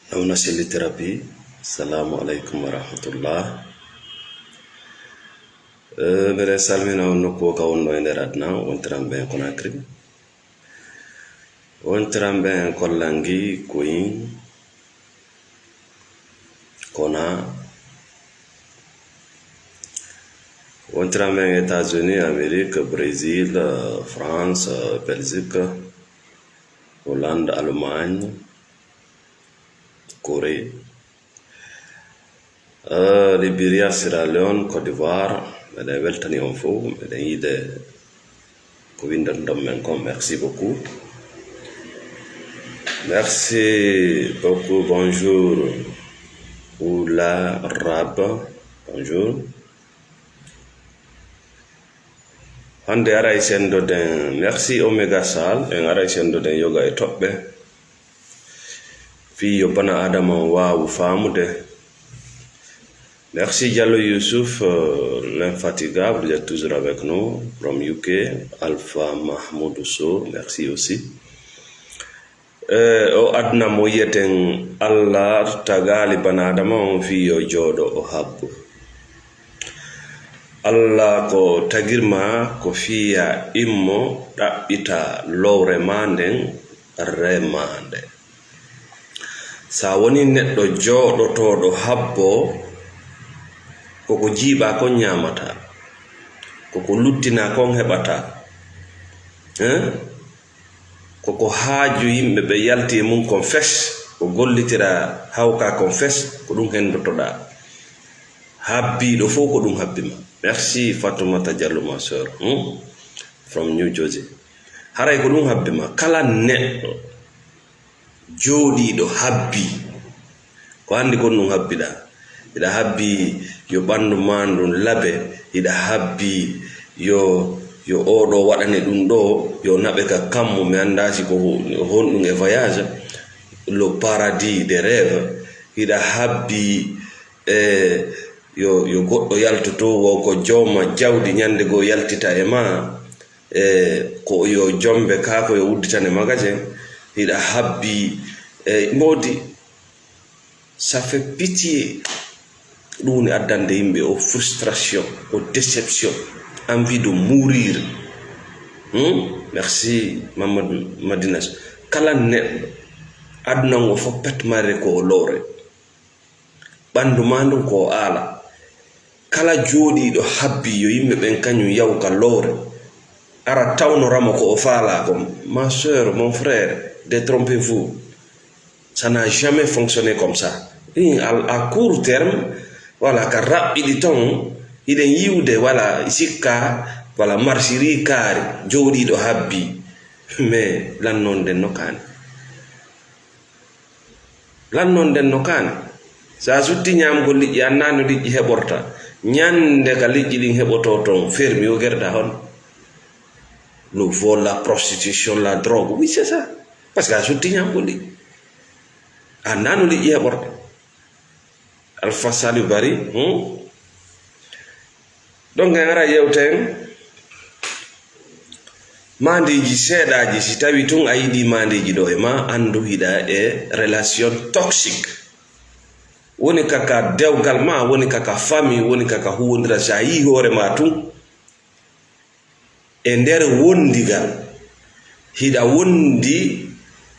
Nawna seliterapi. Assalamu alaikum warahmatullah. Bere salmina on nokko ka wonno e nder adna wontiram ben Conakry. Wontiram ben kollangi koyin kona. Wontiram ben États-Unis, Amérique, Brésil, France, Belgique, Hollande, Allemagne, Corée, Liberia, Sierra Leone, Côte d'Ivoire. Mede weltani on fo mede yide ko windandam men kon. Merci beaucoup. Merci beaucoup. Bonjour Oula Rab, bonjour. Hande ara isendo den merci Omega Sal en ara isendo den yoga e tobbe fi yo bana adama waawu famude. Merci Diallo Youssouf, l'infatigable, vous êtes toujours avec nous from UK. Alpha Mahmoud So, merci aussi. O adna mo yeten Allah tagali banadama on fi yo jodo o habbu. Allah ko tagirma ko fiya immo ɗaɓɓita lowre manden remande. Sa woni neɗɗo joɗotoɗo habbo koko jiiɓa kon ñamata, koko luttina kon heɓata, koko haaju yimɓe ɓe yalti e mum kon fes, ko gollitira hawka kon fes, ko ɗum hendotoɗa. Habbiɗo fof ko ɗum habbima. Merci Fatoumata Diallo, ma sœur, from New Jersey. Haray ko ɗum habbima. Kala neɗɗo jooɗiɗo habbi ko andi kon ɗum habbiɗa. Ida habbi yo bandu mandu labe, ida habbi yo oɗo waɗane ɗum ɗo yo naɓe ka kammu mi andasi ko honɗum e voyage le paradis des rêves. Ida habbi yo goɗɗo yaltoto wo ko jawma jawdi nyande go yaltita e ma ko yo jombe kako yo udditane magasin. Ida habbi modi, ça fait pitié. Ɗum addande yimɓe o frustration, o déception, envie de mourir. Merci Mamadou Madinas. Kala neɗɗo aduna ngo fof petmare ko o lowre, ɓandu ma ndun ko ala. Kala jooɗiɗo habbi yo yimɓe ɓen kañum yaw ka lowre, ara tawnoramo ko o faala ko. Ma sœur, mon frère, détrompez-vous, ça n'a jamais fonctionné comme ça. À court terme, voilà, ka raɓɓiɗi ton iɗen yiwde, voilà, sikka, voilà, marchiri kaari jooɗiɗo habbi, mais lannon nden nokani, lannon nden nokani. Sa sutti ñamgo liƴƴi annano liƴƴi heɓorta, ñande ka liƴƴi ɗin heɓoto ton fermi o gerda hon. Le vol, la prostitution, la drogue, oui c'est ça, parce que a sutti ñamgo liƴƴi annano liƴƴi heɓorta. Alpha Salou Bari. Donc en ara yewten mandeji seeɗaji, si tawi tun a yiɗi mandeji ɗo e ma andu hiɗa e relation toxique. Woni kaka dewgal ma, woni kaka famille, woni kaka huwodira. Sa yi hoore ma tun e nder wondigal hiɗa wondi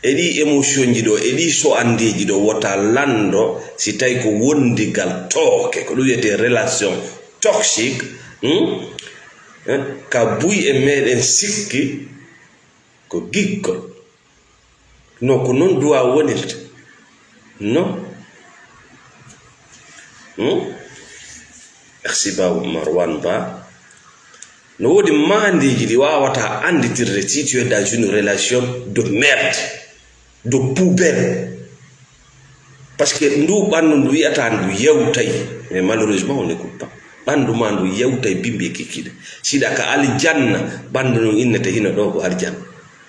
e ɗi émotion ji ɗo, e ɗi so andeji ɗo, wota lando si tawi ko wondigal tooke, ko ɗum wiyete relation toxique. Ka buy e meɗen sikki ko giggol. No ko non duwa wonirta, non. Merci ba Marwan Ba. No wodi mandeji ɗi wawata anditirde si tu es dans une relation de merde, de poubelle, parce que ndu ɓandu ndu wiyata ndu yewtay, mais malheureusement on n'écoute pas. Ɓandu ma ndu yewtay bimbi kikkiɗe. Siɗa ka aljanna ɓandu ndu innete hino ɗo ko aljanna.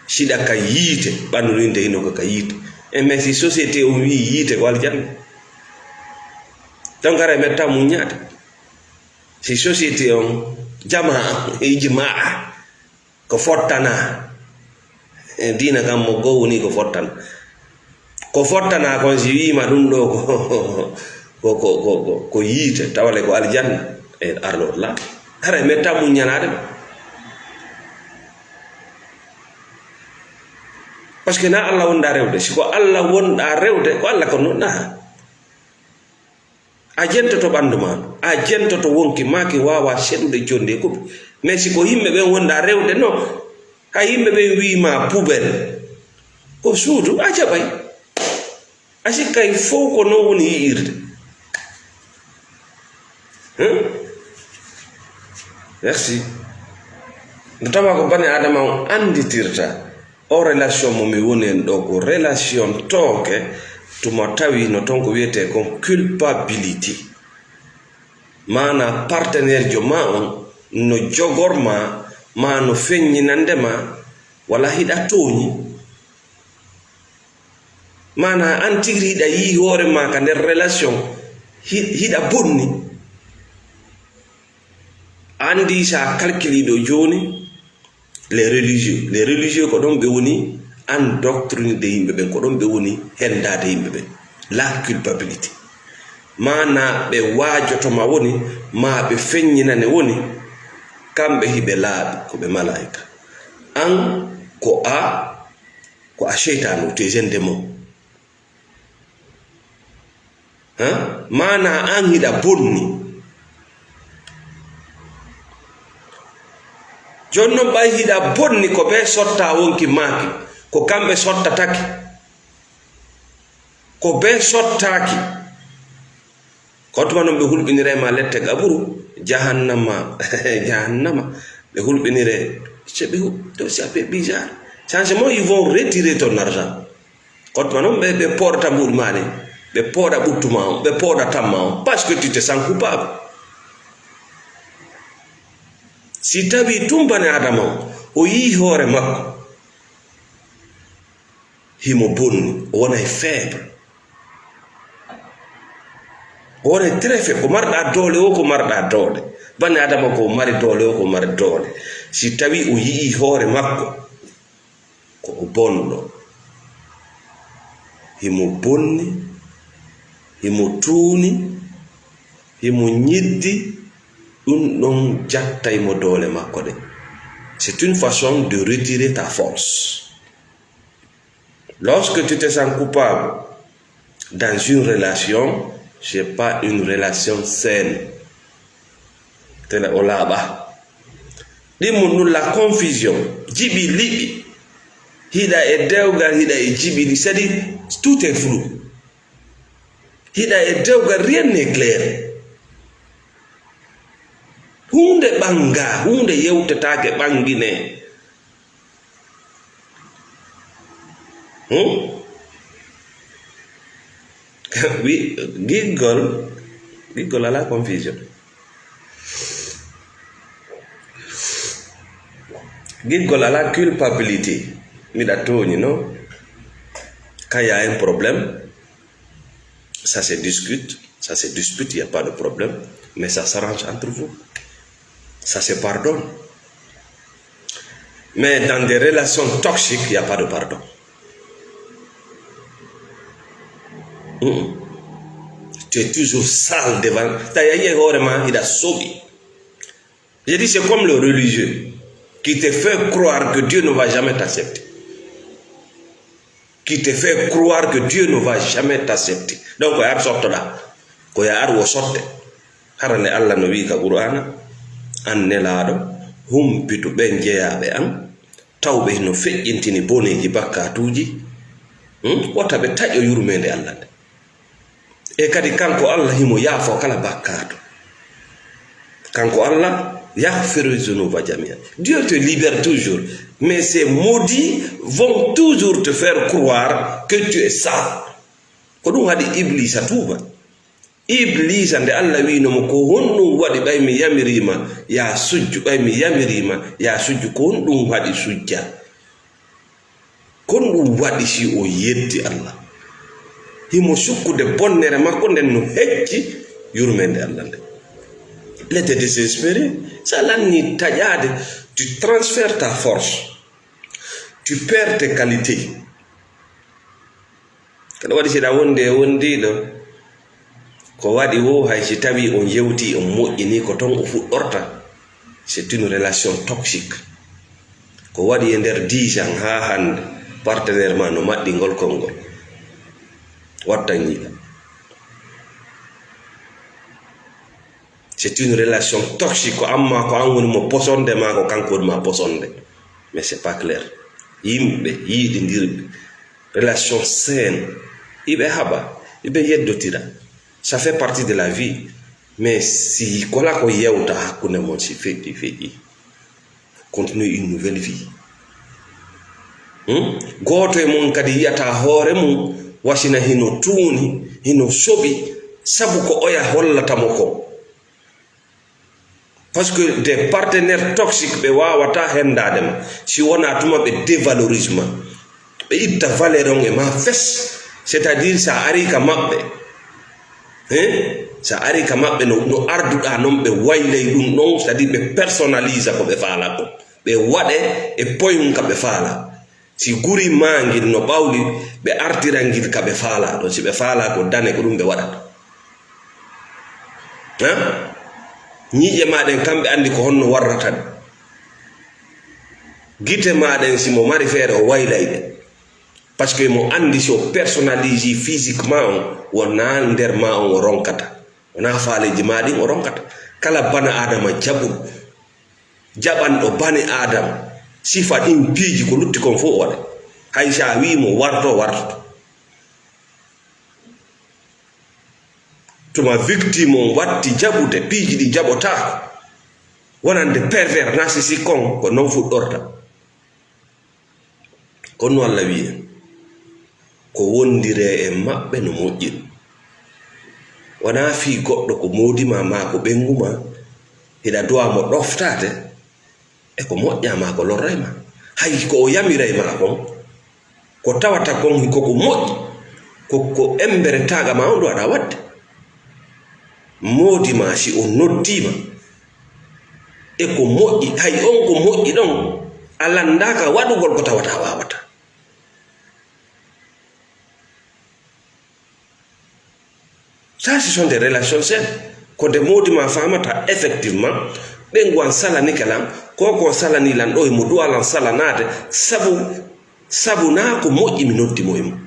Siɗa ka yiite ɓandu ndu innete hino ko ka yiite. Mais si société on wi yiite ko aljanna, donc ara metta muññade. Si société on jama ijmaa ko fottana, dina kam mo go woni ko fottana. ko fottana kon si wiima ɗum ɗo ko yiite tawale ko aljanna e arlor la hara metta muñanade parce que na Allah wonɗa rewde siko Allah wonɗa rewde ko Allah ko noon a jentoto ɓandu ma a jentoto wonki maki wawa seɗude jonde e koɓe mais siko yimɓe ɓen wonɗa rewde no ha yimɓe ɓen wima poubelle ko suudu a jaɓay a sikkay fof ko non woni yi'irde merci nde tawa ko bani adama o anditirta o relation mo mi woni en ɗo ko relation tooke tuma tawi no ton ko wiyete kon culpabilité mana partenaire jo ma on no jogorma ma no feññinandema wala hiɗa tooñi mana an tigri hiɗa yi hoore ma ka nder relation hiɗa bonni andi sa calculiɗo joni les religieux ko ɗon ɓe woni an doctrine de yimɓe ɓen ko ɗon ɓe woni hendade yimɓe ɓen la culpabilité mana ɓe wajotoma woni ma ɓe feññinane woni kamɓe hiɓe laaɓi ko ɓe malaika an ko a cheytanu tes démon mana an hiɗa bonni jonnon ɓay hiɗa bonni ko ɓe sotta wonki maaki ko kamɓe sottataki ko ɓe sottaki kotuma noon ɓe hulɓinirema lette gaburu jahannama ɓe hulɓinire c'est un peu bizarre changement ils vont retirer ton argent kotuma noon ɓe poɗata mbuɗi mani ɓe pooɗa ɓuttuma on ɓe pooɗa tamma on parce que tu te sens coupable si tawi tumbane adama o yi hoore makko himo bonni o wonay faible o wonay très faible ko marɗa doole o ko marɗa doole bane adama ko mari doole o ko mari doole si tawi o yii hoore makko ko o bonɗo himo bonni himo tuuni himo ñiddi ɗum ɗon jattaymo doole makko ɗe c'est une façon de retirer ta force lorsque tu te sens coupable dans une relation c'est pas une relation saine tele o laaɓa ɗimmo ɗum la confusion jiɓi liɓi hiɗa e dewgal hiɗa e jiɓini c'est à dire tout est flou hiɗa e dewgal rien n'est clair hunde ɓanga hunde yewtetake ɓangine giggol ala confusion giggol ala culpabilité miɗa toñi non quand il y a un problème ça se discute ça se dispute, il n'y a pas de problème mais ça s'arrange entre vous, ça se pardonne. Mais dans des relations toxiques, il n'y a pas de pardon. Tu es toujours sale devant. J'ai dit, c'est comme le religieux qui te fait croire que Dieu ne va jamais t'accepter. Qui te fait croire que Dieu ne va jamais t'accepter. Donc, il y a sorte là. Il y a sorte. Harane Allah no wi ka Qur'ana an nelaɗo humpitu ɓen jeyaɓe an tawɓe no feƴƴintini boneji bakkatuji wata ɓe taƴo yurmede Allah nde e kadi kanko Allah himo yaafo kala bakkato kanko Allah yahfiru zunuba jamia. Dieu te libère toujours mais ces maudits vont toujours te faire croire que tu es sale ko ɗum haɗi Iblis a tuuba Iblis ande Allah winomo ko honɗum waɗi ɓaymi yamirima ya sujju ɓaymi yamirima ya sujju ko honɗum waɗi sujja kon ɗum waɗi si o yetti Allah himo sukkude bonnere makko nden no hecci yurmende Allah nde l'être désespéré ça lanni taƴade tu transfères ta force tu perds tes qualités kada waɗi seɗa wonde e wondiɗo ko waɗi wo hay si tawi on yewti on moƴƴini ko ton o fuɗɗorta, c'est une relation toxique. Ko waɗi e nder 10 ans ha hande partenaire ma no maɗɗi ngol konngol wattan yiɗa. C'est une relation toxique. Ko amma ko an woni mo posonde ma ko kanko woni ma posonde. Mais c'est pas clair. Yimɓe yiɗidirɓe relation saine iɓe haɓa iɓe yeddotira, ça fait partie de la vie. Mais si kola ko yewta hakkunde mon si feƴƴi continue une nouvelle vie. Goto e mon kadi yiyata hoore mum wasina hino tuuni hino soɓi sabu ko oya hollatamo ko. Parce que des partenaires toxiques ɓe wawata hendade ma si wona tuma ɓe dévalorise ma, ɓe itta valeur on e ma fes. C'est-à-dire sa ari ka maɓɓe sa ari ka maɓɓe no arduɗa noon ɓe waylay ɗum ɗon, c'est à dire ɓe personnalise ko ɓe faala ko, ɓe waɗe e poyum ka ɓe faala. Si guri ma ngil no ɓawli ɓe artira ngil ka ɓe faala ɗon, si ɓe faala ko dane ko ɗum ɓe waɗata. ñiiƴe maɗen kamɓe andi ko honno warrata ɗe, gite maɗen simo mari feere o waylayɗe, par ce que mo andi so personnalise physiquement on wona nder ma on o ronkata, wona faaleji maɗin o ronkata. Kala bana adama jaɓuɗo jaɓanɗo bani adama sifa ɗin piiji ko lutti kon fof o waɗa, hay sa wimo warto wartoto. Tuma victime on watti jaɓude piiji ɗi jaɓotako wonande pervers narcissique kon ko non fuɗɗorta. Kono Allah wi'en ko wondire e maɓɓe no moƴƴi. Wona fi goɗɗo ko modima ma ko ɓenguma hiɗa duwa mo ɗoftade e ko moƴƴama ko lorrayma, hay ko o yamirayma kon ko tawata kon koko moƴƴi ko embere taga ma on ɗo aɗa wadde. Modima si o noddima e ko moƴƴi, hay on ko moƴƴi ɗon a landaka waɗugol ko tawata wawata. Ça, ce sont des relations saines. Ko de modima famata effectivement ɓengu an salani kalam koko salani lan ɗo e mo duwalan salanade sabu na ko moƴƴi mi noddimo e mo.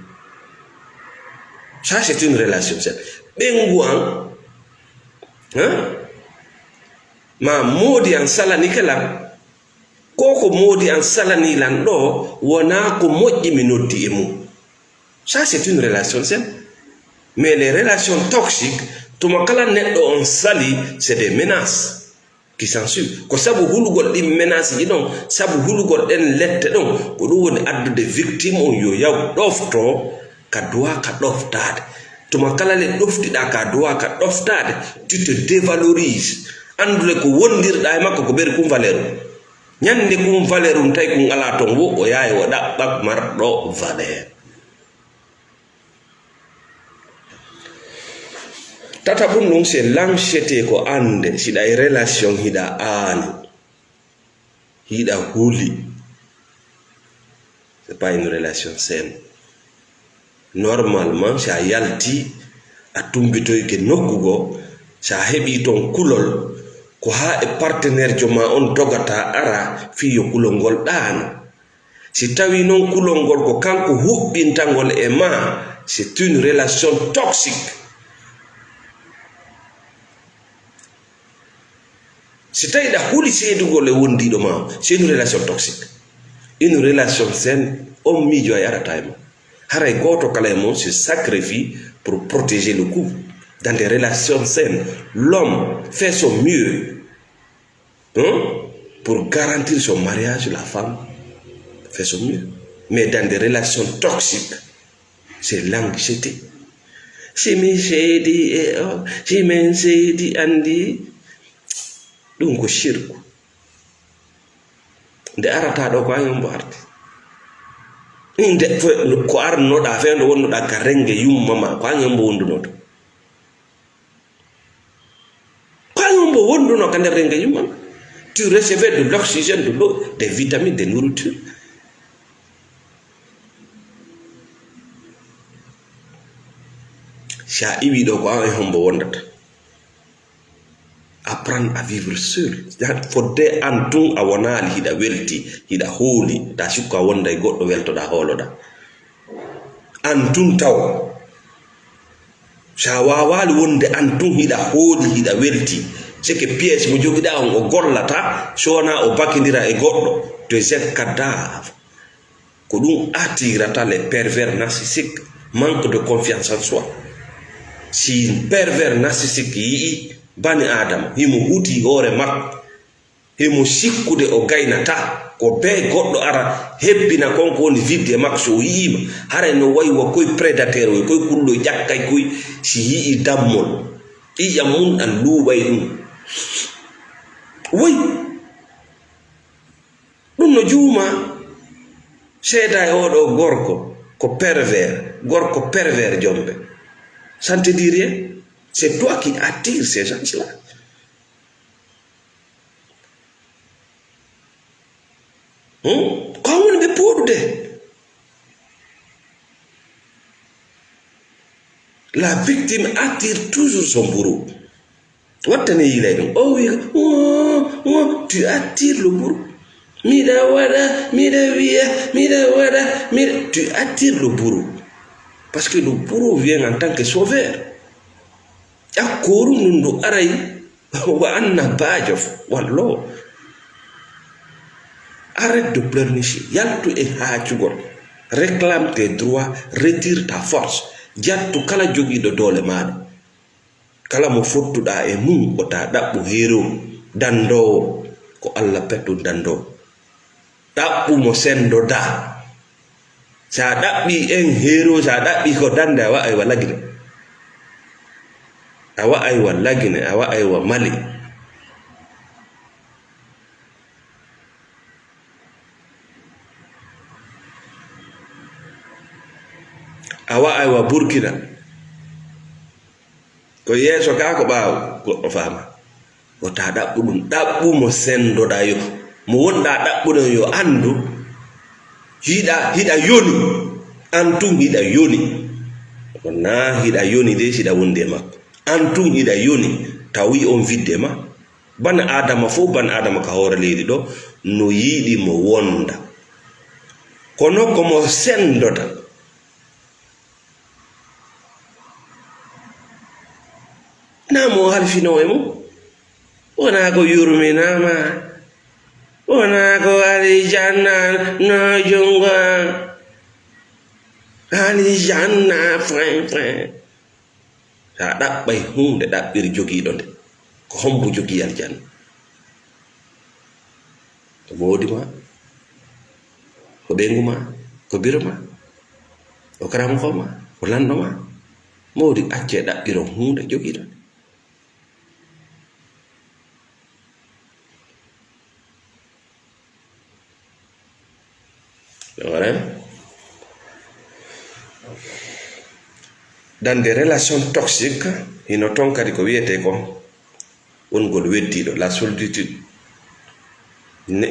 Ça, c'est une relation saine. Ɓengu an ma modi an salani kalam koko modi an salani lan ɗo wona ko moƴƴi mi noddi e mum. Ça, c'est une relation saine. Mais les relations toxiques, tuma kala neɗɗo on sali, c'est des menaces qui s'ensuivent. Ko sabu hulugol ɗin menace ji ɗon, sabu hulugol ɗen lette ɗon, ko ɗum woni addude victime on yo yaw ɗofto ka duwa ka ɗoftade. Tuma kala le ɗoftiɗa ka duwa ka ɗoftade, tu te dévalorises. Andude ko wondirɗa e makko ko ɓeri kum valeur. Ñande kum valeur um tawi kum ala ton wo o yawi o ɗaɓɓa marɗo valeur. Tata bundum c'est l'anxiété ko ande siɗa e relation hiɗa aani hiɗa huli, c'est pas une relation saine. Normalement sa yalti a tumbitoyke nokkugo sa heɓi ton kulol ko ha e partenaire joma on dogata ara fiyo kulol ngol ɗaano. Si tawi non kulol ngol ko kanko huɓɓintangol e ma, c'est une relation toxique. Si tawi ɗa huli seedugol e wondiɗo ma, c'est une relation toxique. Une relation saine on miijo a yarata e mo. Haray goto kala e mon se sacrifie pour protéger le couple. Dans des relations saines, l'homme fait son mieux pour garantir son mariage, la femme fait son mieux. Mais dans des relations toxiques, c'est l'anxiété. Si mi seedi e o, si men seedi andi ɗum ko shirku. Nde arata ɗo ko ayon mbo arti. Nde ko arnoɗa fewde wonnoɗa ka renge yumma ma ko ayon mbo wondunoto. Ko ayon mbo wonduno ka nder renge yumma ma. Tu recevais de l'oxygène, de l'eau, des vitamines, des nourritures. sa iwi do ko an e hombo wondata. Apprendre à vivre seul. Fodde an tun a wonali hida welti hida hooli da sukka wonda e goddo weltoda holoda an tun taw sa wawali wonde an tun hida hooli hida welti c'est que pièce mo jogida on o gollata sona o bakindira e goddo des cadavres ko dum attirata les pervers narcissiques, manque de confiance en soi. Si pervers narcissique yi bani adam himo huti hore makko himo sikkude o gaynata ko be goddo ara hebbina konko woni vidde makko so yima hare no way wo koy prédateur o koy kullo jakkay koy si yi dammol iya mun an luway dum way dum no juuma seeda e odo gorko ko pervers gorko pervers jombe ça te dit rien. C'est toi qui attires ces gens-là. Comment ne peut la victime attire toujours son bourreau. What il est oh oui, tu attires le bourreau. Mida wada, tu attires le bourreau. Parce que le bourreau vient en tant que sauveur. Akoru nundu aray wa anna bajof wallo. Arrête de pleurnicher. Yaltu e haachugol. Réclame tes droits, retire ta force. Jattu kala jogi do dole maade. Kala mo fottuda e mum ko ta dabbu hero dando ko Allah pettu dando. Dabbu mo sendo da. Sa dabbi en hero sa dabbi ko danda wa ay walagine. Awa aywa lagine awa aywa mali awa aywa Burkina ko yeso ka ko baaw ko fama o ta dabbu dum dabbu mo sendo da yo mo wonda dabbu don yo andu hida yoni antum hida yoni na hida yoni de sida wonde makko antun ida yoni tawi on viddema ban adama fo ban adama ka hore leedi do no yidi mo wonda kono ko mo sendota namo halfino e mo wona ko yurminama wona ko alijanna no jonga alijanna fin sa dabbay hunde dabbiri jogiido nde ko hombo jogi aljanna ko modi ma ko bengu ma ko biro ma ko karam ko ma ko lando ma modi acce dabbiro hunde jogiido dans des relations toxiques, il n'y a pas de la solitude.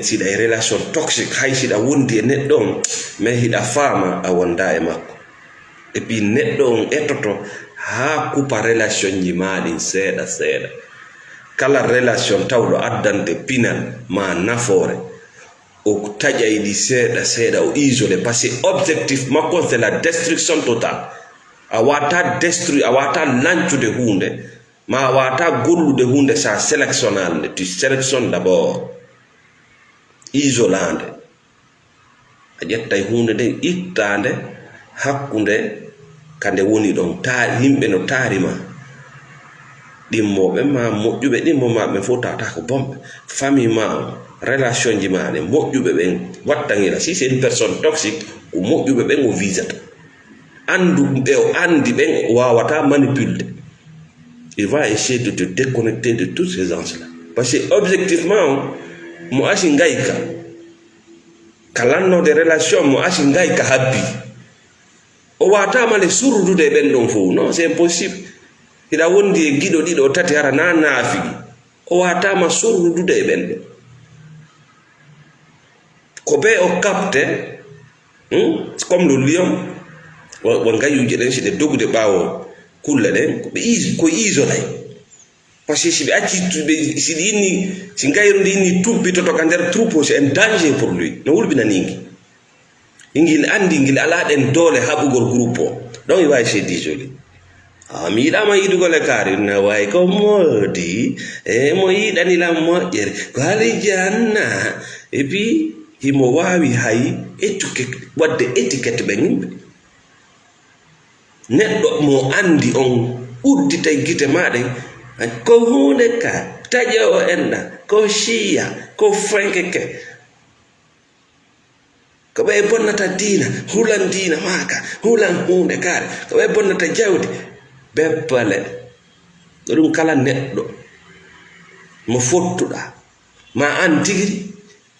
Si des relations toxiques, si des wundi net don, mais il a femme à wanda et puis net don etoto ha coupa relation nyimali seda. Kala relation tawdo addante pinal ma nafore o taja idi seda o isolé parce que objectif makko c'est la destruction totale. Awata détruire awata lancude hunde ma awata gollude hunde sa sélectionnande tu sélectionnes d'abord isolande a ƴettay hunde de ittande hakkunde kande woni ɗon yimɓe no taarima ɗimmoɓe ma moƴƴuɓe ɗimmo maɓe fof tata ko bomɓe famille ma relation ji maɗe moƴƴuɓe ɓen wattangila si c'est une personne toxique ko moƴƴuɓe ɓen o visata andu be o andi ben wawata manipuler. Il va essayer de te déconnecter de tous ces gens-là parce que objectivement mo ashi ngaika kalanno de relation mo ashi ngaika habbi o wata male surudude ben don fo non c'est impossible. Ila wondi e gido dido tati ara nafi o wata ma surudude ben ko be o capte comme le lion won gayuje den ci de dogude bawo kulle den ko isolay parce que si be acci si inni si ngayru inni tumpito to ka der troupeau c'est un danger pour lui no wulbina ningi ingil andi ngil ala den dole habugol groupe donc il va essayer d'isoler mi yiɗama yiɗugol e kaari na way ko modi e mo yiɗani lam moƴƴere ko haali janna et puis himo wawi hay wadde étiquette ɓe yimɓe neɗɗo mo andi on uddita gite maɗen ko hunde ka taƴo o enɗa ko shiya ko frankeke ko ɓe bonnata diina hulan diina maka hulan hunde kaare ko ɓe bonnata jawdi beppale ɗum kala neɗɗo mo fottuɗa ma an tigiri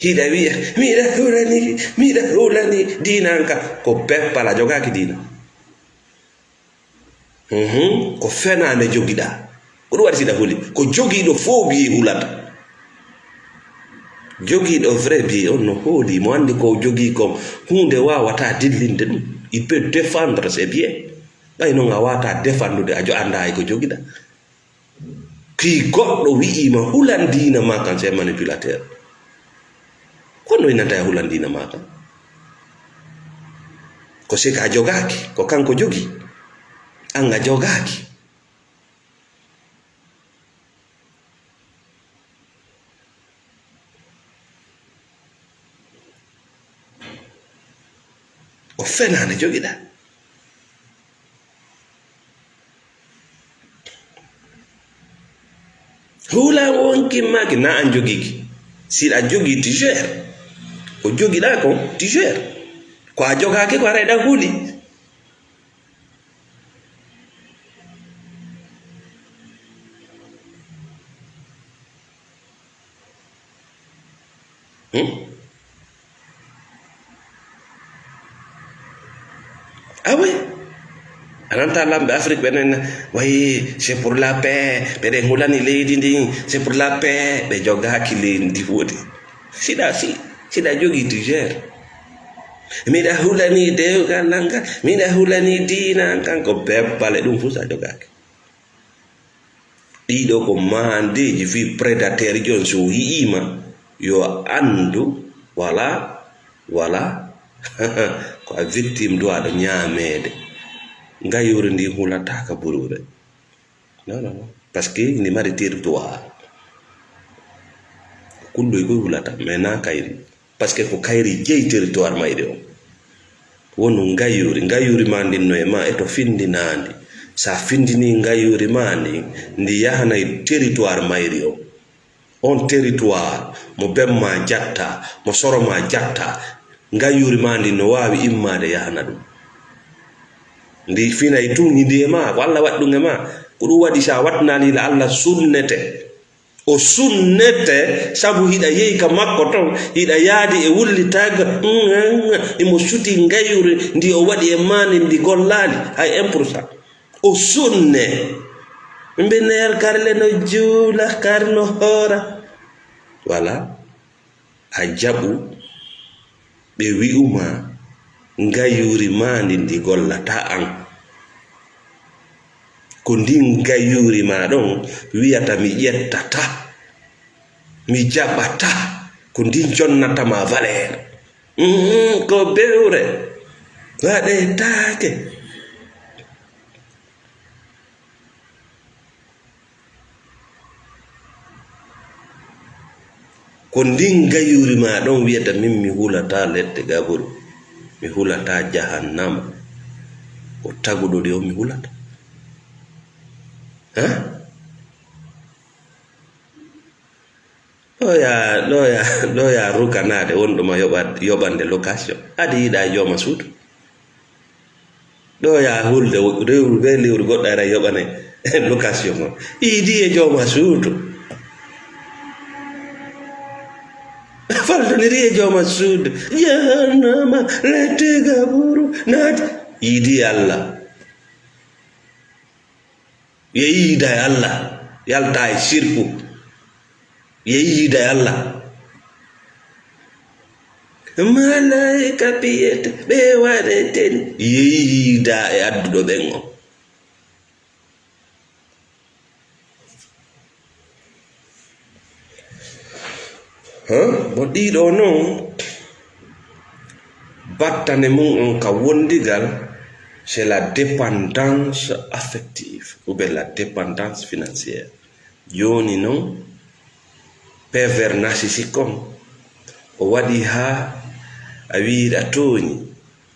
hiɗa wiya miɗa hulani diina ka ko beppala jogaki diina ko fenande jogiɗa ko ɗum waɗi siɗa huli ko jogiɗo fo biye hulata jogiɗo vrai biye on no hooli mo andi ko jogi ko hunde wawata dillinde ɗum il peut défendre ses biens ɓay noon a wata défendude a jo anda e ko jogiɗa ki goɗɗo wi'ima hulandina ma kan c'est manipulateur kono inanta e hulandina ma kan ko c'est ka jogaki ko kanko jogi an a jogaki o fenande jogiɗa hula wonki maki na an jogiki si a jogi tu gères ko jogiɗa ko tu gères ko a jogaki ko areɗa huli ah oui ananta lamɓe Afrique ɓenen wayi c'est pour la paix ɓeɗen hulani leydi ndi c'est pour la paix ɓe jogaki leydi ndi woodi siɗa jogi tu gères miɗa hulani dewgal ngal miɗa hulani diina kanko beppale ɗum fu sa jogaki ɗiɗo ko mandeji fi prédateur jon so yi'ima yo andu wala ko a victime do aɗa ñamede ngayuri ndi hulata ka burure non parce que ndi mari territoire kulloy koy hulata mais na kayri parce que ko kayri jeyi territoire mayde o wonu ngayuri ma ndinno e ma eto findinandi sa findini ngayuri ma ndi yahana e territoire mayri o on territoire mo bemma jatta mo soroma jatta ngayuri ma ndi no wawi immade yahana ɗum ndi fina e tungi ndi e ma ko Allah waɗi ɗum e ma ko ɗum waɗi sa watnani la Allah sunnete o sunnete sabu hiɗa yehi ka makko ton hiɗa yaadi e wullitaga imo suti ngayuri ndi o waɗi e mani ndi gollali hay 1% o sunne mbener karle no juula kar no hoora wala a jaɓu ɓe wi'uma ngayuri ma ndi gollata an ko ndin ngayuri ma ɗon wiyata mi ƴettata mi jaɓata ko ndin jonnata ma valeur ko bewre waɗetake ko ndin ngayuri ma ɗon wiyata min mi hulata ledde gaburu mi hulata jahannama ko taguɗo de o mi hulata ɗo ya rukanade wonɗuma yoɓande location adi yiɗa joma suudu ɗo ya hulde be lewru goɗɗo ara yoɓane location on idi e joma suudu faltoniri e joma suudu jahannama lette gaburu naati yidi Allah yeyida e Allah yalta e sirku yeyida e Allah malaika piyete ɓe waɗeten yeyida e adduɗo ɓen o bo ɗiɗo non battane mum on ka wondigal, c'est la dépendance affective ou bien la dépendance financière. Joni non pervers narcissique on o waɗi ha a wiiɗa tooñi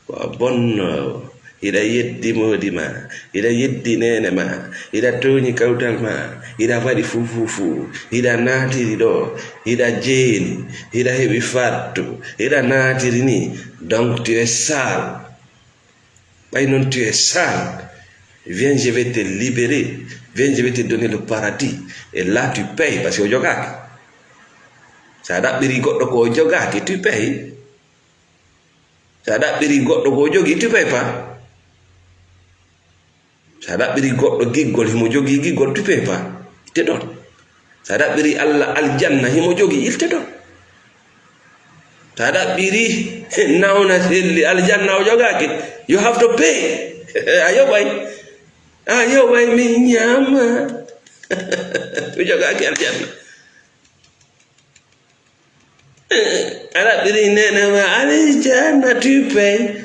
ko a bonno, ida yeddi modi ma, ida yeddi nene ma, ida tooñi kawtal ma, ida waɗi fufufu, ida naatiri ɗo, ida jeeni, ida heɓi fattu, ida naatiri ni. Donc tu es sale. Bah non, tu es sale. Viens, je vais te libérer. Viens, je vais te donner le paradis. Et là, tu payes parce que au jogaki. Ça date de rigodo ko jogaki, tu payes. Ça date de rigodo ko jogi, tu payes pas. Ça date de rigodo giggol himo jogi giggol, tu payes pas. Il te donne. Ça date de Allah al-Jannah himo jogi, il te donne. Ça date de nauna al-Jannah o jogaki. You have to pay. Ayo bay mi nyama. Tu jogaki al-Jannah. Ala biri nene ma al-Jannah, tu payes.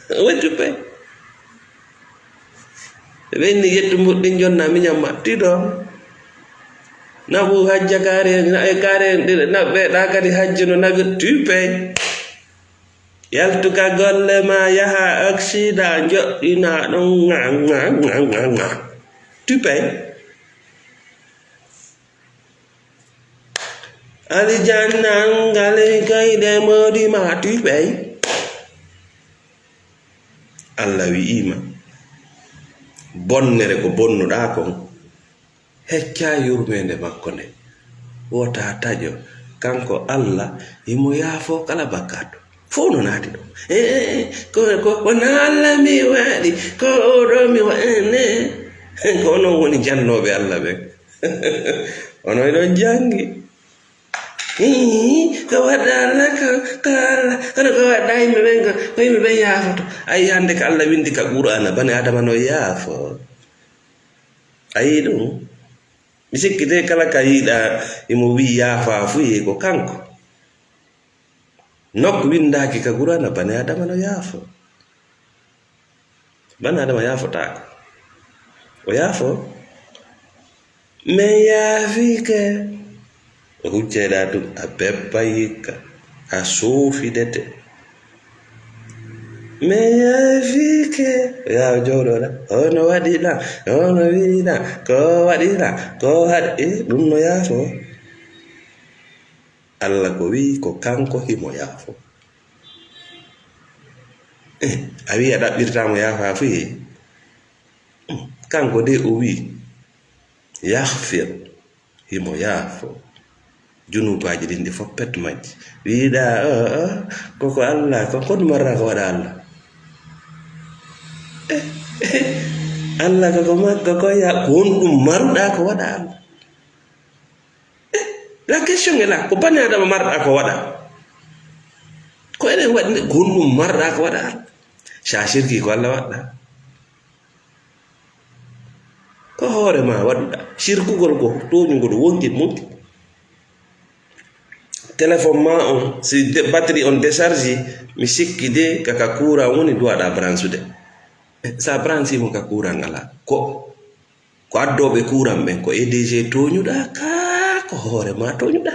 Oui, tu payes. Veni yettu mudin jonna mi nyama tido. Nabu hajja kare na be da kadi hajjuno nabi, tu payes. Yaltuka golle ma yaha accident joɗɗina ɗon tu payes. Aljanna ngale kayde modi ma, tu payes. Allah wi'ima bonnere ko bonnuɗa kon hecca yurmede makko nde wota taƴo, kanko Allah imo yaafo kala bakkato fo no naati ɗo. Ko wona Allah mi waɗi, ko oɗo mi waɗane. Ko onon woni jannoɓe Allah ɓen. Onon eɗon jangi. Ko waɗa Allah ko Allah, kono ko waɗa yimɓe ɓen ko yimɓe ɓen yaafoto. Ayi hande ko Allah windi ka Qur'ana bani Adama no yaafo. Ayi ɗum mi sikkite kala ka yiɗa imo wi yaafa fuye ko kanko. Nokku windaki ka Qur'ana bani Adama no yaafo. Bani Adama yaafotako. O yaafo men yaafike o hucceɗa ɗum a bebba yikka a suufidete. Men yaafike ya joɗoɗa ono waɗiɗa ono wiɗa ko waɗiɗa ko haɗi ɗum no yaafo. Allah ko wi ko kanko himo yaafo. A wi a ɗaɓɓirtamo yaafa fuye. Kanko de o wi yahfir himo yaafo junubaji ɗin ɗi fof pet majji. Wiɗa koko Allah ko kono marra ko waɗa Allah. Allah koko makko ko ya kon ɗum maruɗa ko waɗa Allah. La question est là, ko bani Adama marɗa ko waɗa, ko enen waɗi kon ɗum marɗa ko waɗa Allah. Sa shirki ko Allah waɗɗa, ko hoore ma waɗuɗa. Shirkugol ko toñugol wonki monki. Téléphone ma on si batterie on décharge mi sikki de kaka courant woni duwaɗa branchude. Sa branchi mo ka courant ngala ko addoɓe courant ɓen ko EDG toñuɗa ka ko hoore ma toñuɗa.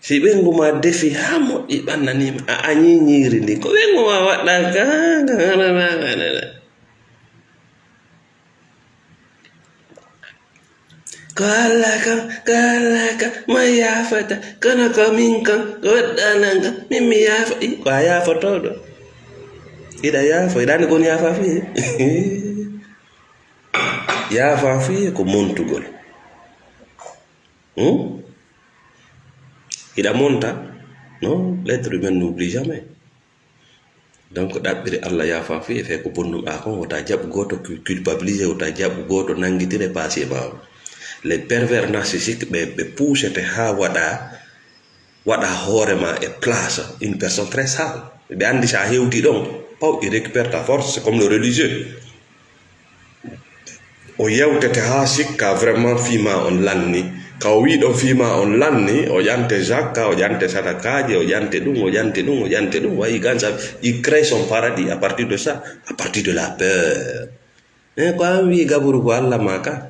Si ɓengu ma defi ha moƴƴi ɓannanima a ñiñiri ndi ko ɓengu ma waɗɗa ka ko Allah kam ma yaafata kono ko min kam ko waɗɗanan kam min mi yaafa. Ko a yaafotoɗo iɗa yaafo iɗani kon yaafa fiye. Yaafa fiye ko montugol. Iɗa monta non, l'être humain n'oublie jamais. Donc ɗaɓɓiri Allah yaafa fiye fe ko bonnuɗa kon wota jaɓu goto culpabilisé, wota jaɓu goto nangitire passé ma. Les pervers narcissiques ɓe poussete ha waɗa hoorema e place une personne très sale. Ɓe andi sa hewti ɗon il récupère ta force, c'est comme le religieux. O yewtete ha sikka vraiment fima on lanni ka o wi ɗon fima on lanni o ƴante zakka o ƴante sadakaji o ƴante ɗum o ƴante ɗum o ƴante ɗum wayi gansa il crée son paradis à partir de ça, à partir de la peur. Ko an wi gaburu ko Allah maka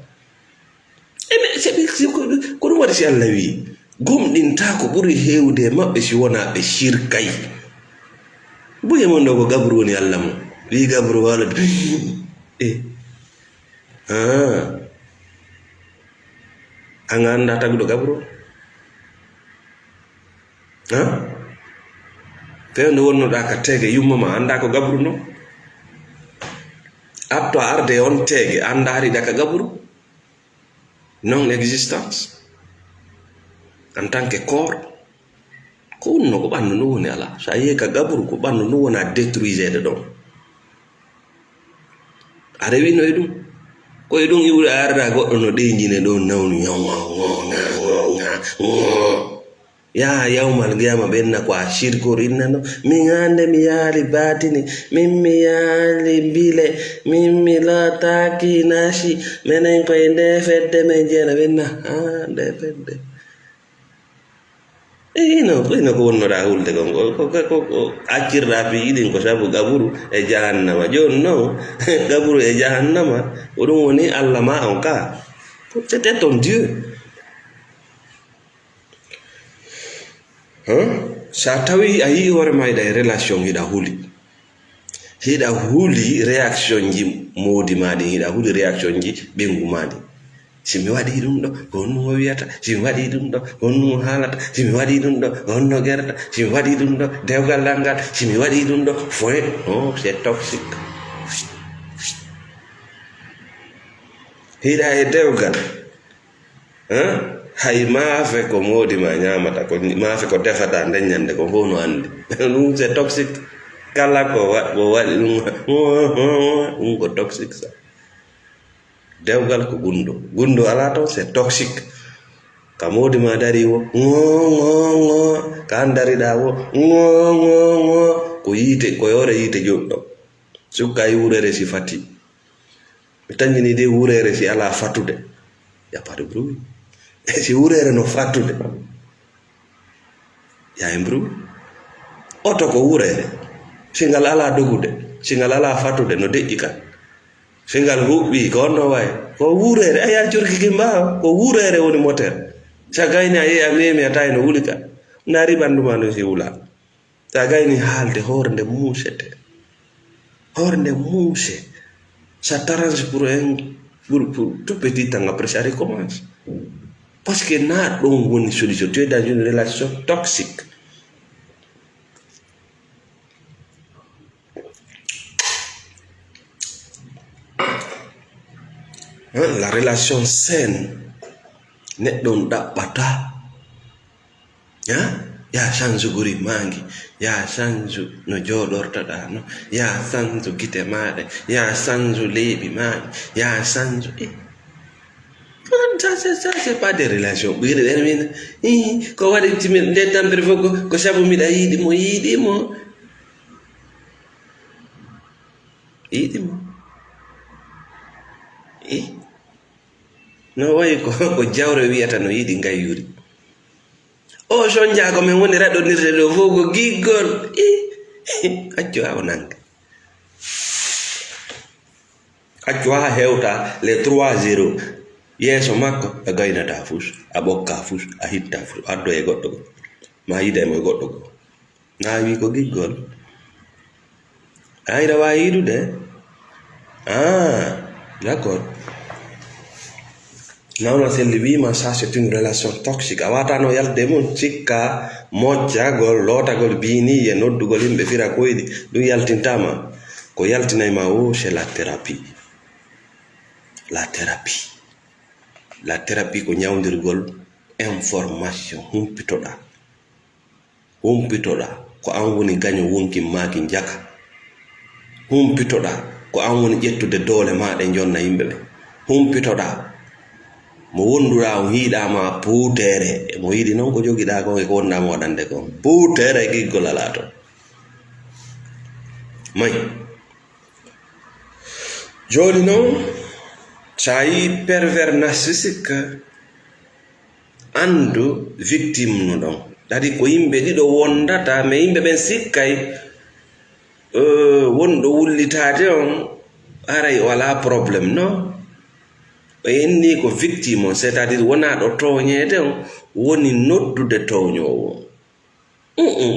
ko ɗum waɗi si Allah wi gomɗinta ko ɓuri hewde maɓɓe si wona ɓe shirkay buye mon ɗo ko gaburu woni Allah mo wi gaburu wala an anda taguɗo gabru fewde wonnoɗa ka tege yummama anda ko gabru no apto a arde on tege anda ariɗa ka gabru non existence en tant que corps ko wonno ko ɓandu ndu woni ala so a yehi ka gabru ko ɓandu ndu wona détruisede ɗon a rewino e ɗum koye ɗum iwde arda goɗɗo no ɗeñine ɗon nawni ya yawmal qiyama ɓenna ko a shirkorinna no min hande mi yaali batini min mi yaali bile min mi lataki nashi minen koye nde fedde men jeena ɓenna nde fedde ino ko wonnoɗa hulde kon ko accirɗa piiɗin ko sabu gaburu e jahannama joni noon gaburu e jahannama ko ɗum woni Allah ma on ka c'était ton Dieu. Sa tawi a yi hoore ma hiɗa e relation hiɗa huli réaction ji modi maɗi hiɗa huli réaction ji ɓengu maɗi si mi waɗi ɗum ɗo ko honno o wiyata si mi waɗi ɗum ɗo ko honno o haalata si mi waɗi ɗum ɗo ko honno gerta si mi waɗi ɗum ɗo dewgal langal si mi waɗi ɗum ɗo foin c'est toxique. Hiɗa e dewgal hay maafe ko modi ma ñamata ko maafe ko defata nden ñande ko fof no andi ɗum c'est toxique. Kala ko waɗi ɗum ko toxique sa dewgal ko gundo ala to c'est toxique. Ka modi ma dari wo ka an dariɗa wo ko yiite ko yore yiite joɗɗo sukka yi wurere si fati mi tañini de wurere si ala fatude y a pas de bruit si wurere no fatude ya en bruit oto ko wurere singal ala dogude singal ala fatude no deƴƴi kan singal huɓɓi ko onno way ko wurere aya curki ki mbawa ko wurere woni moteur sa gayni a yeeyi a memi a tawi no wuli ka naari ɓanduma no si wula sa gayni haalde hoore nde muusete hoore nde muuse ça t'arrange pour tout petit temps après ça recommence parce que na ɗon woni solution. Tu es dans une relation toxique. La relation saine neɗɗon ɗaɓɓata ya change guri mangi ya change no joɗortoɗa no ya change gite maɗe ya change leeɓi maɗe ya change ça c'est pas des relations ɓuyre ɗen min ko waɗi timi nde tampere fof ko sabu miɗa yiɗimo no wayi ko jawre wiyata no yiɗi gayyuri o son jaago men woni raɗonirde ɗo fof ko giggol accu ha o nanga accu ha hewta les 3-0 yeeso makko a gaynata fus a ɓokka fus a hitta fus addo e goɗɗo go ma yida mo goɗɗo go na wi ko giggol ayra wa yidude d'accord. Nawna selli wima ça c'est une relation toxique a watano yalde mum cikka moƴƴagol lootagol bini e noddugol yimɓe fira koyɗi ɗum yaltintama ko yaltinayma c'est la thérapie ko ñawdirgol information humpitoɗa ko an woni gaño wonki maki jaka humpitoɗa ko an woni ƴettude doole maɗe jonna yimɓe ɓe humpitoɗa mo wonduɗa o hiiɗama puutere mo yiɗi noon ko jogiɗa kon e ko wondama waɗande kon puutere giggol ala to may joni noon sa yi pervers narcissique andu victime no ɗon dadi ko yimɓe ɗiɗo wondata mais yimɓe ɓen sikkay wonɗo wullitade on aray wala probléme non o yenni ko victime on c'est à dire wona ɗo toñede on woni noddude toñowo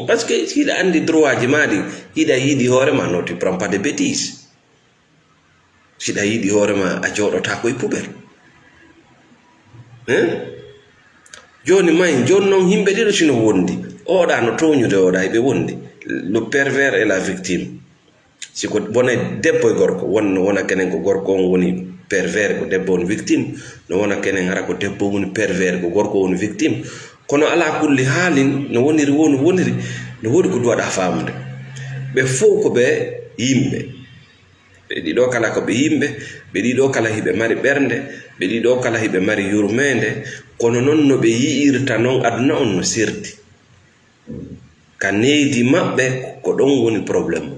parce que hiɗa andi droit ji maɗi hiɗa yiɗi hoorema non tu prends pas de bêtise siɗa yiɗi hoorema a jooɗota koye poubelle joni may joni noon yimɓe ɗiɗo sino wondi oɗa no toñude oɗa eɓe wondi le pervers et la victime siko wona debbo e gorko wona kenen ko gorko on woni pervers ko debbo woni victime no wona kenen ara ko debbo woni pervers ko gorko woni victime kono ala kulli haalin no woniri no wodi ko duwaɗa famude ɓe fof ko ɓe yimɓe ɓe ɗiɗo kala ko ɓe yimɓe ɓe ɗiɗo kala hiɓe mari ɓernde ɓe ɗiɗo kala hiɓe mari yurmede kono noon no ɓe yi'irta noon aduna on no sirti ka neydi maɓɓe ko ɗon woni probléme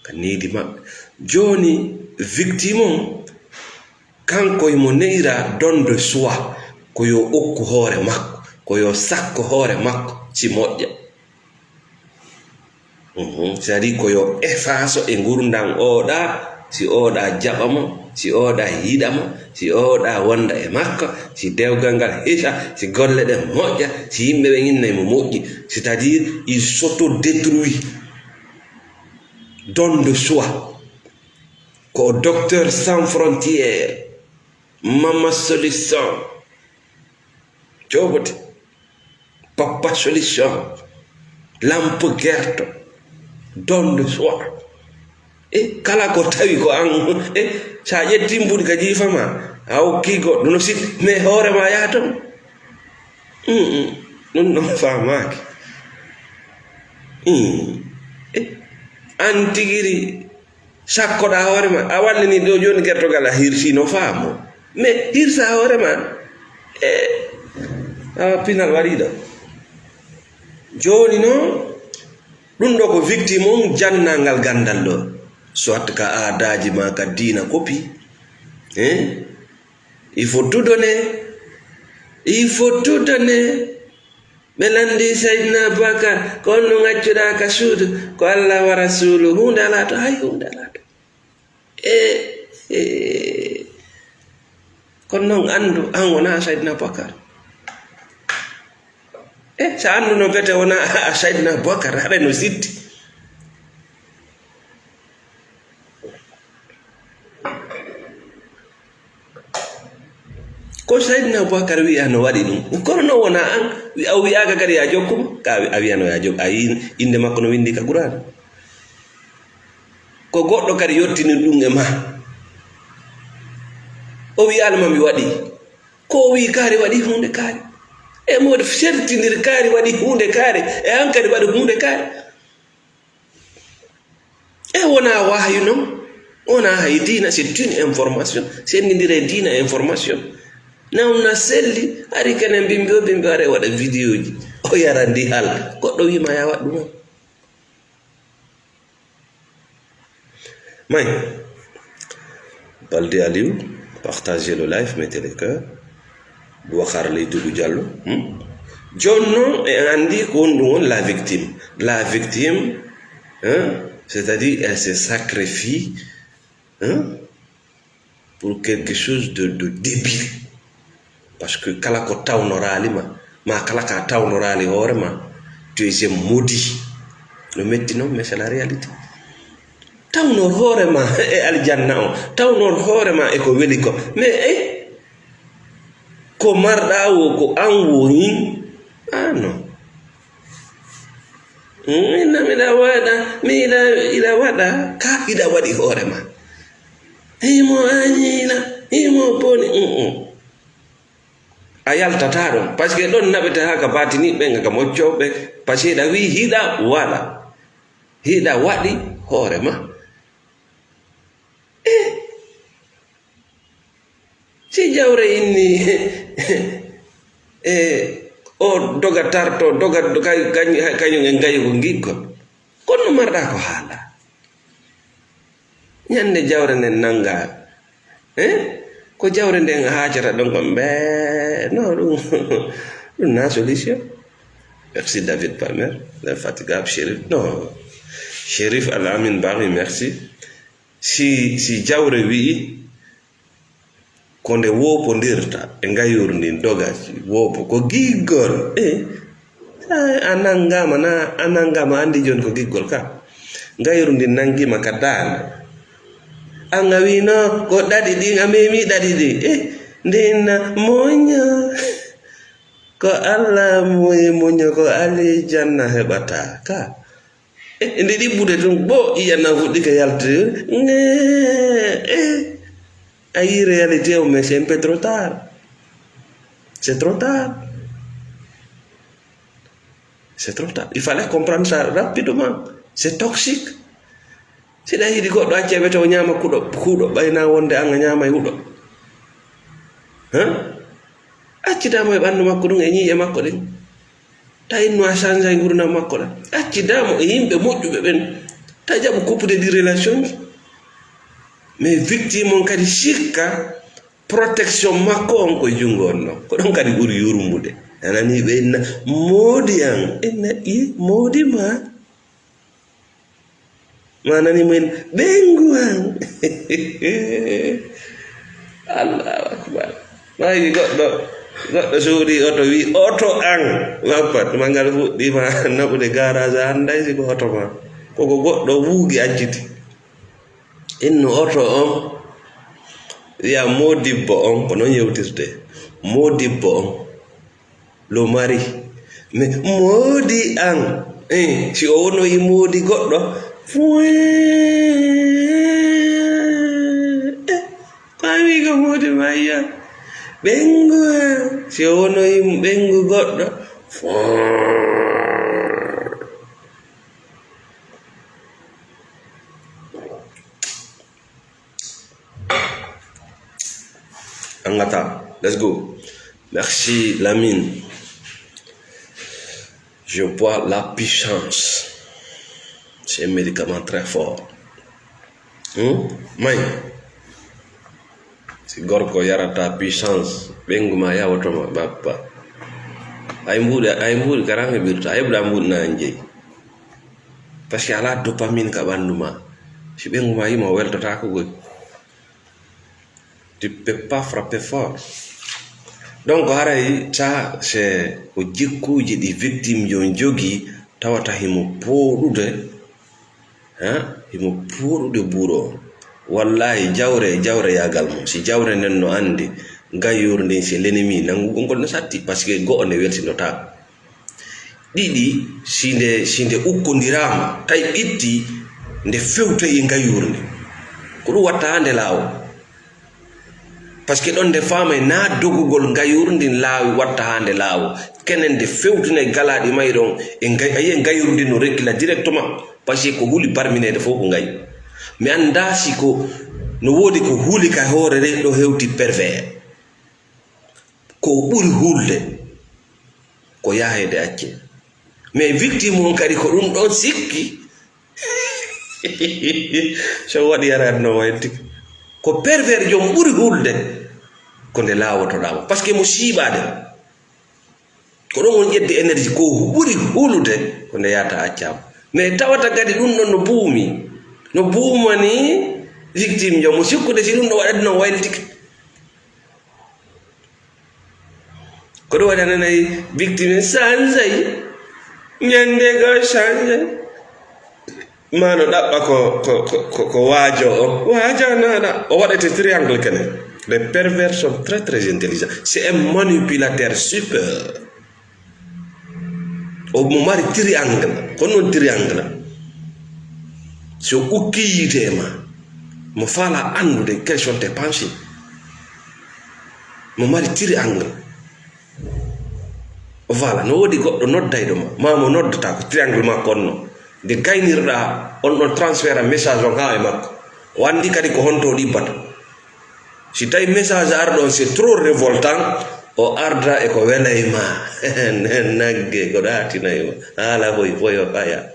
ka neydi maɓɓe joni victime on kanko imo neyira don de soi ko yo okku hoore makko ko yo sakko hoore makko si moƴƴa c'est-à-dire ko yo efface e gurdam oɗa si oɗa jaɓamo si oɗa yiɗamo si oɗa wonda e makko si dewgal ngal hisa si golle ɗe moƴƴa si yimɓe ɓe innayi mo moƴƴi c'est-à-dire il s'auto-détruit don de soi ko docteur sans frontière mama solution jogote papa solution lampe gerto don de soi kala ko tawi ko an sa ƴetti mbuɗi ka jiifama a hokki goɗɗo no sit mais hoorema yaa ton ɗum ɗon famaki an tigiri sakkoɗa hoorema a wallini ɗo joni gertogal a hirsi no faamo mais hirsa hoorema awa pinal waɗiɗo joni noon ɗum ɗo ko victime on jannangal gandal ɗo soit ka aadaji ma ka diina kopi il faut tout donner ɓe landi Seydina Bakar ko on no ŋaccuɗa ka suudu ko Allah wa rasulu hunde ala to hay hunde ala to kono noon andu an wona Seydina Bakar sa andu no bete wona Seydina Bakar haɗa no sitti ko Seydina Bakar wi'a no waɗi ɗum kono noon wona an a wi'aka kadi ya jokkuma ka a wiyano ya jokk a yi inde makko no windi ka Qur'an ko goɗɗo kadi yottini ɗum e ma o wiyalma mi waɗi ko o wi kaari waɗi hunde kaari moɗo sertinir kaari waɗi hunde kaari e an kadi waɗi hunde kaari wona wahyu noon wona hay diina c'est une information sendidire diina e information nawna selli ari kenen bimbi are waɗa vidéo ji o yara ndi hal goɗɗo wima ya waɗ ɗum may Balde Aliou partagez le live mettez les cœurs Boubacar Lay Doudou Diallo jonno e andi ko ɗum won la victime c'est-à-dire elle se sacrifie pour quelque chose de débile parce que kala ko tawnorali ma kala ka tawnorali hoorema tu es maudit no metti non mais c'est la réalité tawnor hoorema e aljanna o tawnor hoorema e ko weli ko mais ko marɗa wo ko an woni non ila waɗa ka ida waɗi hoorema himo añila himo boni a yaltata ɗon par ce que ɗon naɓete ha ka batiniɓe ga ka moccoɓe par ce que hiɗa wi hiɗa waɗa hiɗa waɗi hoorema si jawre inni o doga tarto doga kañum en gayi ko gikkon kono marɗa ko haala ñande jawre nden nanga ko jawre nden haajata ɗon kon ɓe non ɗum na solution. Merci David Palmer, l'infatigable Chérif. Non, Chérif Al-Amin Bari, merci. Si jawre wi ko nde wopondirta e ngayuru ndin dogaji wopo ko giggol anangama andi jon ko giggol ka ngayuru ndin nangima ka dande anga wino ko ɗaɗi ɗi a memi ɗaɗi ɗi ndinna moño ko Allah moño ko ali janna heɓata ka nde ɗiɓɓude tun bo iyanna fuɗɗi ka yaltide ayi réalité mais c'est un peu trop tard. C'est trop tard. C'est trop tard. Il fallait comprendre ça rapidement. C'est toxique. Si da yiɗi goɗɗo acca wiyete o ñaama kuuɗo ɓayna wonde an a ñaama e huɗo accidamo e ɓanndu makko ɗum e ñiiƴe makko ɗin ta inno a change e gurdam makko ɗa accidamo e yimɓe moƴƴuɓe ɓen ta jaɓo coupude ɗi relation ji mais victime on kadi sikka protection makko on koye junngo on noon ko ɗon kadi ɓuri yurmude anani ɓe inna moodi an inna moodi manani men ɓengu an allahu akbar mayi goɗɗo suuɗi oto wi oto an wappat mangal fuɗɗima naɓude garage a anday siko oto ma koko goɗɗo wuugi acciti inno oto on wiya modibbo on ko noon yewtirte modibbo on lo mari mais moodi an si o wonoyi moodi goɗɗo ko wi ko moodi mayya ɓengu an si o wonoyi ɓengu goɗɗo Angata, let's go. Merci Lamine. Je vois la puissance. C'est un médicament très fort. May. Si gorko yarata puissance, benguma yawotoma bappa. Ay mbuɗi karame birta, ay buɗa mbuɗna anjeyi. Parce que ala dopamine ka ɓanduma. Si benguma yima weltata ko goy. Tu peux pas frapper fort. Donc ça c'est o jikkuji ɗi victime jon jogi tawata himo poɗude himo poɗude buuro wallahi jawre yagal mo si jawre nden no andi gayyur nden c'est l'ennemi nangugo ngol no satti parce que go'o nde weltinota ɗiɗi sinde ukkondirama tawi ɓitti nde fewtoyi gayyur nde ko ɗum watta hande laawo parce que ɗon nde faama na dogugol gayuru ndin laawi watta hande laawo kenen nde fewtune galaɗi may ɗon ayiye gayuru ndin no rekkila directement parce que ko huuli barminede fof ko gayi mi anda si ko no woodi ko huuli ka hoore re ɗo hewti pervers ko ɓuri hulde ko yahede acce mais victime on kadi ko ɗum ɗon sikki so waɗi yaratno wayti ko pervers jom ɓuri hulde ko nde laawotoɗamo par ce que mo siiɓade ko ɗon on ƴedde énergie ko ɓuri hulude ko nde yata accama mais tawata kadi ɗum ɗon no buumani victime jom mo sikkude si ɗum ɗo waɗade no wayltike ko ɗum waɗi ananayi victime changeayi ñande go change mano ɗaɓɓa ko waajo o waajo nana o waɗete triangle kene les pervers sont très très intelligents c'est un manipulateur super o mo mari triangle ko noon triangle so ukki yitema mo faala andude quelles sont tes pensées mo mari triangle o faala no woodi goɗɗo noddayɗoma mamo noddata ko triangle makko onno nde gaynirɗa on ɗon transfert message on ha e makko o andi kadi ko honto ɗibbata si tawi message arɗon c'est trop révoltant o arda e ko welayma nagge ko ɗatinayma haala foyo ɓaya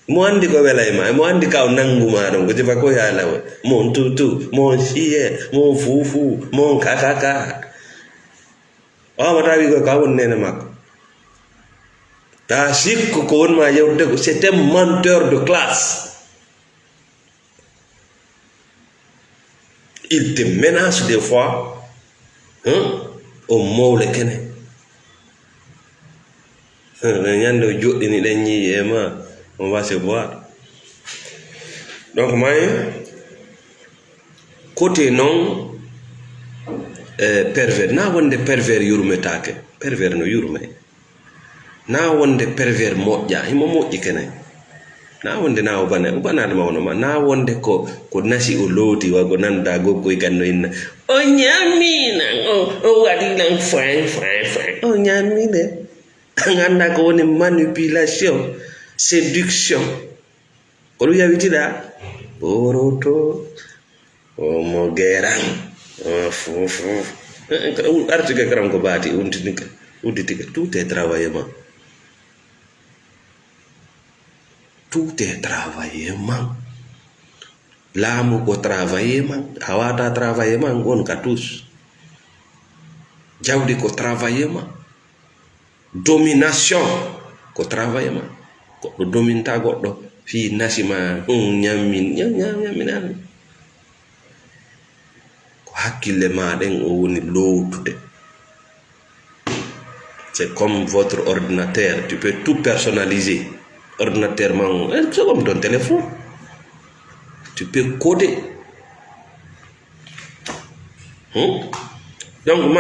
mo andi ko welay ma mo andi ka nangu ma don ko jefa ko ya lawa mon tutu mon siye mon fufu mon kakaka o ma tawi ko ka won nena makko ta sikko ko won ma yewde ko c'était menteur de classe. Il te menace des fois au mawle kene ñando joɗɗi ni ɗen ñi e ma on va se voir. Donc may côté non pervers na wonde pervers yurmetake pervers no yurme na wonde pervers moƴƴa himo moƴƴi kene na wonde na o banade mawno ma na wonde ko nasi o looti wago nanda gokko e ganno inna o ñamina o waɗi lan fin o ñamine ganda ko woni manipulation séduction ko ɗum yawitiɗa ɓoroto omo geran fof artiga karam ko baati udditiga tout est travaillement. Tout est travaillement. L'âme ko travaillement. Hawata travaillement on ka tous. Jawdi ko travaillement. Domination ko travaillement. Ko do dominta goddo fi nasima ñamin ko hakkille maɗen o woni lowtude. C'est comme votre ordinateur, tu peux tout personnaliser. Ordinateur, c'est comme ton téléphone. Tu peux coder. Donc,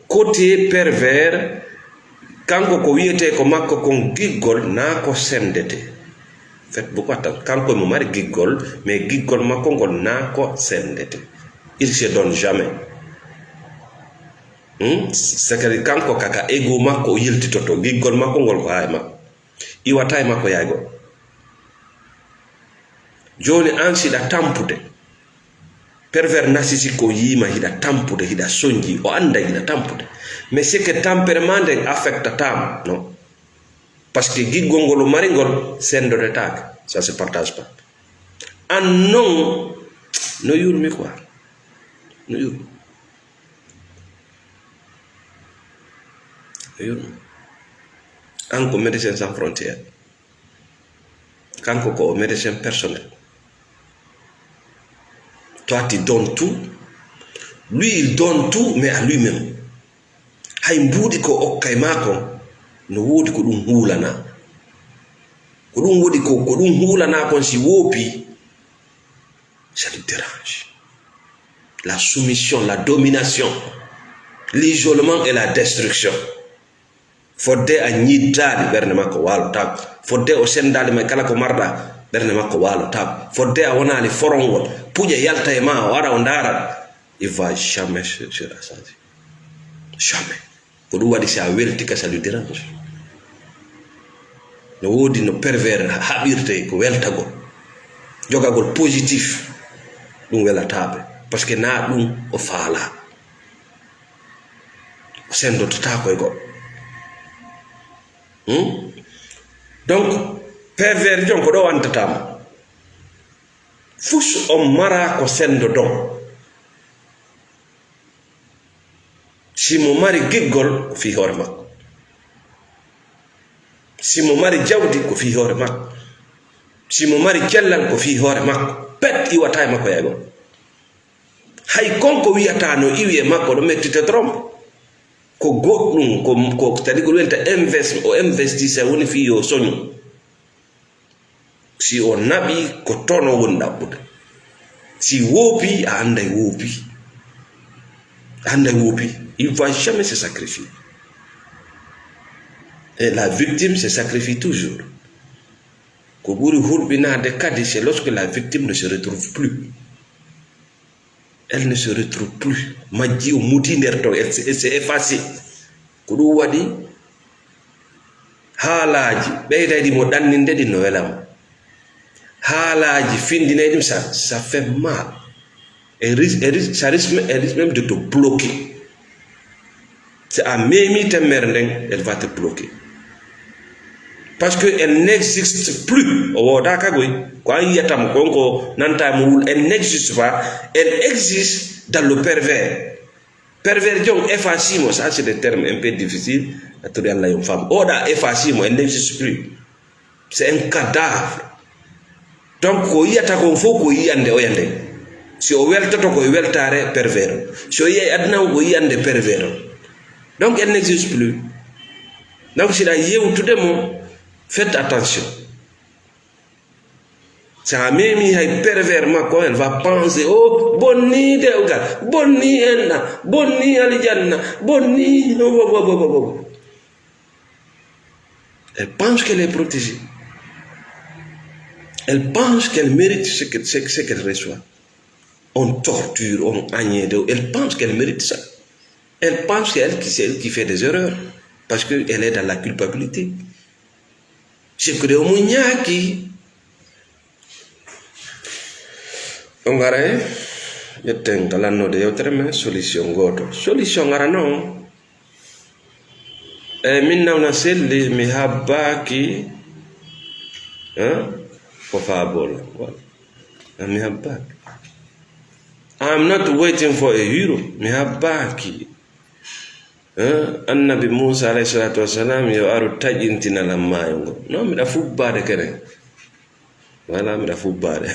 côté pervers, quand ko wiete ko makko kon giggol na ko sendete. Faites beaucoup attention. Quand ko mo mari giggol, mais giggol makko ngol na ko sendete. Il se donne jamais. C'est que quand ko kaka ego makko yiltitoto giggol makko ngol ko hay makko. Iwata e makko yaygo joni an siɗa tampude pervers narcissique ko yima hiɗa tampude hiɗa soñji o anda hiɗa tampude mais c'est que tempérament nden affectatama non parce que giggol ngol o mari ngol sendodetake ça se partage pas an non no yurmi quoi no yurmi Anko Médecins Sans Frontières. Kanko ko médecin personnel. Toi tu donnes tout. Lui il donne tout mais à lui-même. Hay mbudi ko okkay mako no wodi ko dum hulana. Ko dum wodi ko dum hulana kon si wopi. Ça lui dérange. La soumission, la domination, l'isolement et la destruction. Fodde a ñiddade berne makko walo tab fodde o sendade ma kala ko marda berne makko walo tab fodde a wonali forongol puƴe yalta e ma o ara o ndara il va jamais se rassasier jamais ko ɗum waɗi si a welti ka ça lui dérange no wodi no pervers haɓirte ko weltagol jogagol positif ɗum welataɓe par ce que na ɗum o faala o sendotata koye goɗɗo. Donc pervers jonko ɗo wantatama fus on mara ko sendo don simo mari giggol ko fi hoore makko simo mari jawdi ko fi hoore makko simo mari cellal ko fi hoore makko pet iwata e makko yaygo hay konko wiyata no iwi e makko ɗo mettite trompe ko goɗɗum ko tadi ko wenta investisse woni fi yo soñu si o naɓi ko tono woni ɗaɓɓude si woopi a anday woopi il va jamais se sacrifier et la victime se sacrifie toujours ko ɓuri hurɓinade kadi c'est lorsque la victime ne se retrouve plus. Elle ne se retrouve plus. Majji o muti nder to elle s'est effacée. Ko ɗum waɗi haalaji ɓeydayɗi mo ɗanninde ɗi no welama haalaji findinayɗi ɗum ça fait mal ça risque même de te bloquer. C'est à memi temmere nden elle va te bloquer parce que elle n'existe plus. Oh, d'accord, quoi, il y a tam konko nanta moul, elle n'existe pas. Elle existe dans le pervers. Perversion, effacimo, ça c'est des termes un peu difficiles à trouver à une femme. Oh, da effacimo, elle n'existe plus. C'est un cadavre. Donc, ko y a ta konfo ko y ande oyande. Si o welta to ko weltare pervers. Si o y adna ko y ande pervers. Donc, elle n'existe plus. Donc, si la yéou tout de monde, faites attention. Ça même il pervers quand elle va penser oh bonni de ogal bonni enna bonni aljanna bonni elle pense qu'elle est protégée. Elle pense qu'elle mérite ce qu'elle reçoit. On torture, on agne, elle pense qu'elle mérite ça. Elle pense que c'est elle qui fait des erreurs parce qu'elle est dans la culpabilité. C'est que de Omunyaki. On va aller, je tengo la note de otra solution goto. Solution ara no. Minna una selli mi habaki. For favor. Mi habaki. I'm not waiting for a hero. Mi habaki. Annabi Musa alayhi salatu wasalam yo aru tajintina la mayongo. No mi da fubbade kene. Wala mi da fubbade.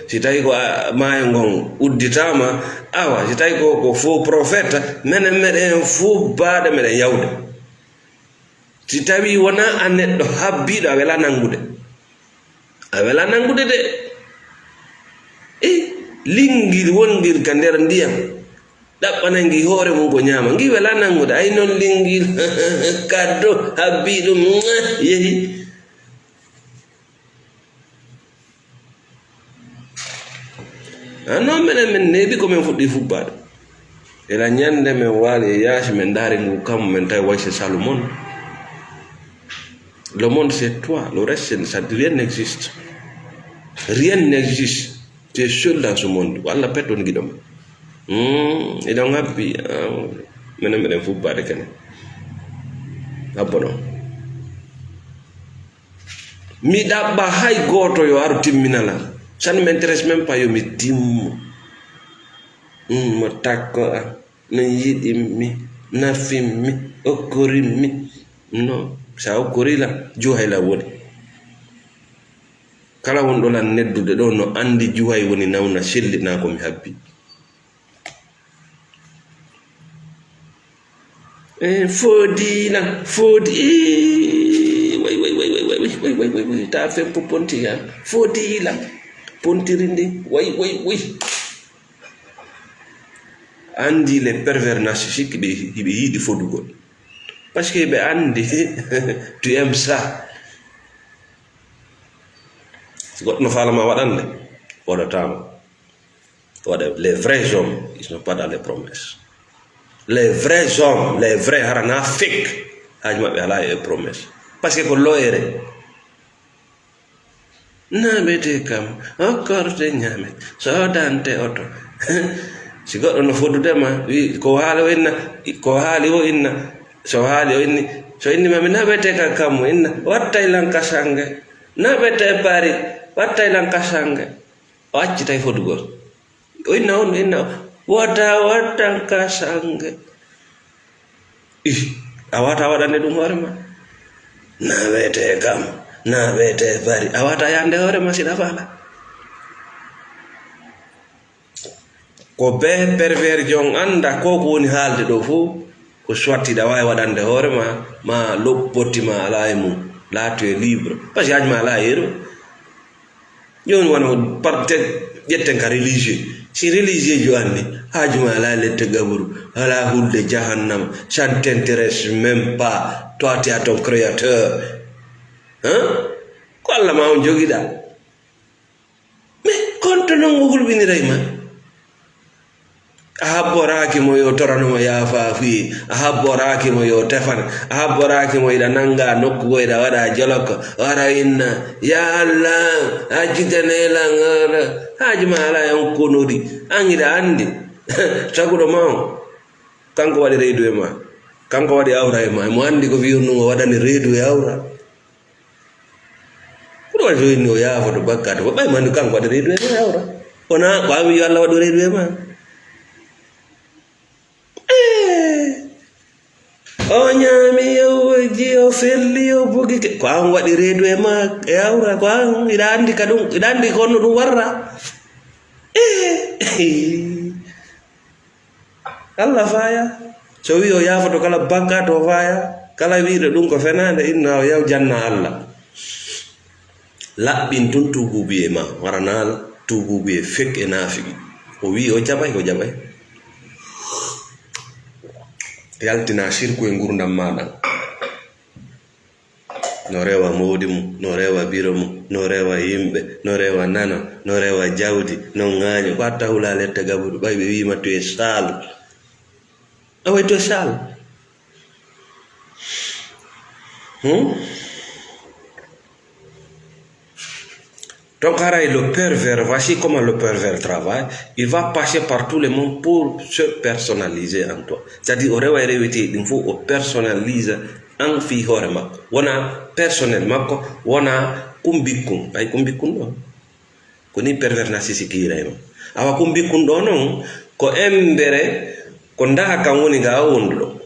Si tawi ko maayo ngon udditama awa si tawi ko fo prophète menen meɗen fubbade meɗen yawde. Si tawi wona a neɗɗo habbiɗo a wela nangude. A wela nangude de. Lingil wongil ka nder ndiyam ɗaɓɓanangi hoore mum ko ñaama ngi wela nangude ay noon lingil kaddo habbiɗum yehi. Non menen men neeɓi komin fuɗɗi fubbade ela ñande men waali e yaasi men ndaari ngu kam men tawi wayse Salomon. Le monde c'est toi, le reste ça rien n'existe. Rien n'existe. Tu es seul dans ce monde. Walla petton giɗom. Iɗon habbi menen meɗen fubbade kene abbono mi ɗaɓɓa hay goto yo aru timminala. Ça ne m'intéresse même pas yo mi timmo mo takko no yiɗimmi nafimmi okkorimmi non sa okkorila juhayla woni kala wonɗo lan neddude ɗo no andi juhay woni nawna sellina ko mi habbi foodilan foodi way ta fempo pontiya foodilan pontiri ndi way andi les pervers narcissiques ɓe yiɗi fodugol parce que ɓe andi tu aimes ça. Si goɗɗo no falama waɗande waɗatama waɗa. Les vrais hommes ils sont pas dans les promesses. Les vrais hommes les vrais harana fake haji maɓɓe ala e promesse parce que ko loyere naɓete kam okkorte ñaame sodante oto. Si goɗɗo no fodudema wi ko haali o inna ko haali o inna so haali o inni so innimami naɓete kam kammo inna wattay lanka sange naɓete bari wattay lanka sange o accitay fodugol o inna on inna wota wattanka sange a wata waɗande ɗum hoorema naɓete kam naɓete bari a wata yande hoorema siɗa faala. Ko be pervers jon anda ko woni haalde ɗo fof ko swattiɗa wawi waɗande hoorema ma loppottima ala e mum laatu e libre par ce que haji ma ala yero joni wona par ƴetten ka religieux. Si religieux jo anni haji ma ala lette gaboru ala hulde jahannama ça ne t'intéresse même pas. Toi tu as ton créateur ko Allah ma on jogiɗa mais konto non o hulɓiniray ma a habboraki mo yo toranoma yaafafi a habboraki mo yo tefana a habboraki mo iɗa nanga nokku go iɗa waɗa joloko wara inna ya Allah ajjitanelangara haji ma ala en konori an iɗa andi taguɗo ma o kanko waɗi reedu e ma kanko waɗi awra e ma mo andi ko wiyonnumo waɗani reedu e awra waɗi ni o yaafoto bakkato ko ɓay mandu kanko waɗa reedu e ma yawra wona ko ami yo Allah waɗo reedu e ma o ñaami yewji o felli o bogi ko an waɗi reedu e ma yawra ko an iɗa andi ka ɗum iɗa andi ko honno ɗum warra Allah faya so wi o yaafoto kala bakkato o faya kala wiiɗo ɗum ko fenade inna o yaw janna Allah laɓɓin tun tububi e ma waranala tububi e fek e naafigi o wi o jaɓay ko jaɓay yaltina sirku e gurdam maɗa no rewa mawdi mum no rewa biro mum no rewa yimɓe no rewa nano no rewa jawdi no ŋaaño ko atta hula lette gabuɗo ɓay ɓe wima to e sal a way to sal Donc, le pervers, voici comment le pervers travaille. Il va passer par tous les mondes pour se personnaliser en toi. C'est-à-dire, il faut personnaliser en fi horema. Wana personnellement, wana kumbikun. Ay kumbikun do. Koni pervers na sisi kirema. Awa kumbikun do non ko embere ko ndaha kan woni ga wondulo.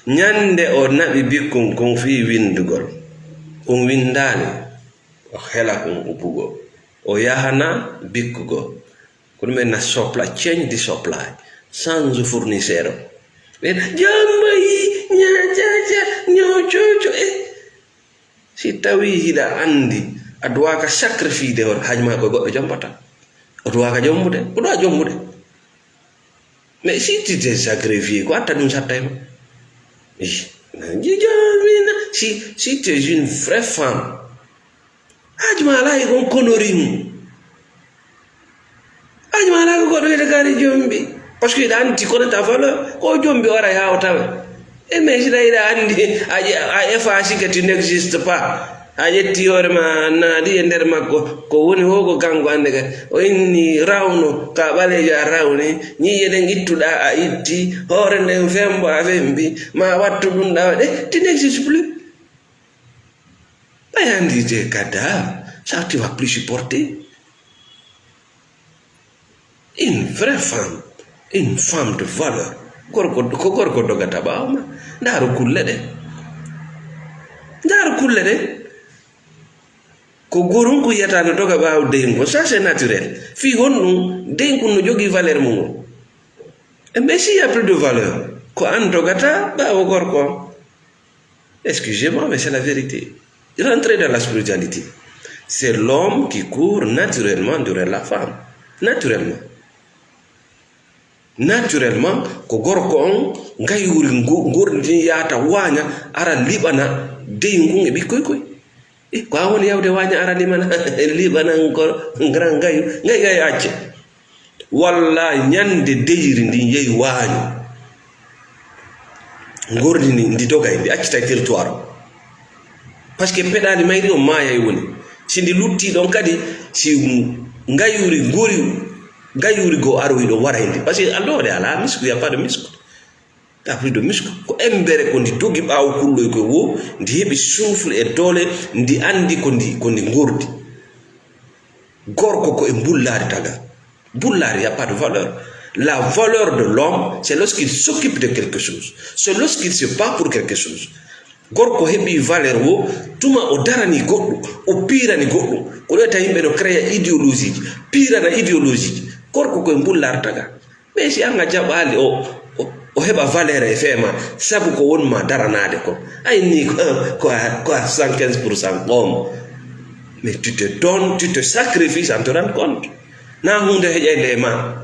Nyande o nabi bikun kon fi windugol. Kon windani. O hela kon upugo o yahana bikkugo ko ɗum en na supply change the supply sans fournisseur ɓen jambayi ñajaja ñococo si tawi hiɗa andi a duwaka sacrifice on hajma ko goɗɗo jombata o duwaka jombude o duwa jombude mais si tu te sacrifies ko atta ɗum satta ma si tu es une vraie femme ajma alay kon konorim ajma ala ko goɗɗo wiɗa gari jombi par ce que iɗa andi kono ta valeur ko jombi wara yaw tawe e mais siɗa iɗa andi a effaci que tu n'existe pas a ƴetti hoore ma naadi e nder makko ko woni ho ko kanko ande ka o inni rawno ka ɓalejo a rawni ñiye ɗen ittuɗa a itti hoore nden fembo a fembi ma wattu ɗum ɗa waɗe tu n'existe plus. Andi des cadavres, ça tu vas plus supporter. Une vraie femme, une femme de valeur. Gorko dogata bawma, ndaru kulle de. Ko gorum ko yata no doga baw dengo, ça c'est naturel. Fi honnu dengo no jogi valeur mum. Mais s'il y a plus de valeur, ko an dogata baw gorko. Excusez-moi, mais c'est la vérité. Rentrer dans la spiritualité, c'est l'homme qui court naturellement derrière la femme. Naturellement, ko gorko on ngayuri ngordi yata wanya ara libana dey ngunge bikoy koy. Ko woni yawde wanya ara libana ngor ngran ngay acce. Walla nyande deyiri ndi yeyi wanyu. Ngordi ndi dogay ndi accita territoire. Parce que peɗani mayri o maayay woni sindi lutti ɗon kadi si ngayuri go aroyi ɗo warayndi par ce que allode ala muscle, y a pas de muscle, y a plus de muscle ko embere ko ndi dogi ɓaawo kulloy koye wo ndi heɓi souffle e doole ndi andi ko ndi ngordi gorko ko e bullari taga bullari, y a pas de valeur. La valeur de l'homme c'est lorsqu'il s'occupe de quelque chose, c'est lorsqu'il se bat pour quelque chose. Gorko heɓi valeur wo tuma o darani goɗɗo o pirani goɗɗo ko ɗoyta yimɓe no créa idéologie ji pirana idéologie ji gorko koye mbullartaga mais si anga jaɓali o heɓa valeur e feema sabu ko wonma daranade ko ayni ko à 115% ɓoom mais tu te donnes, tu te sacrifies sans te rendre compte na hunde heƴende e ma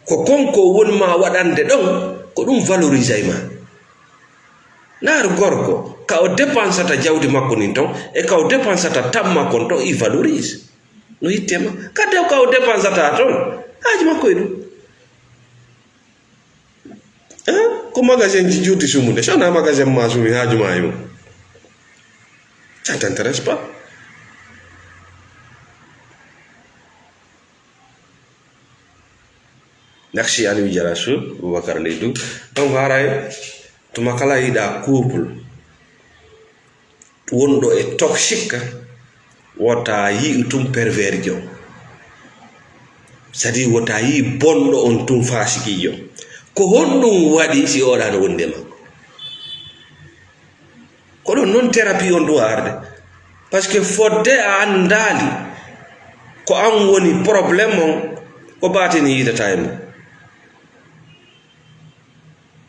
ko konko wonma waɗande ɗon ko ɗum valorise ma. Naaru gorko ka o dépensata jawdi makko nin ton e ka o dépensata tam makko ton i valorise no yittema kadde ka o dépensata ton haji makko e ɗum ko magasin ji juuti sumude sona magasin ma sumi haaju ma yo ça t'intéresse pas. Merci Aliou Diarassou Boubacar Leydou. Donc haray tuma kala yiɗa couple wonɗo e toxique wota yi tum pervers jo sadi wota yi bondo on tum fasiki jo ko hondum wadi si oda no wonde makko ko don non thérapie on do arde parce que fodde andali ko an woni problème on ko batini yidata e mo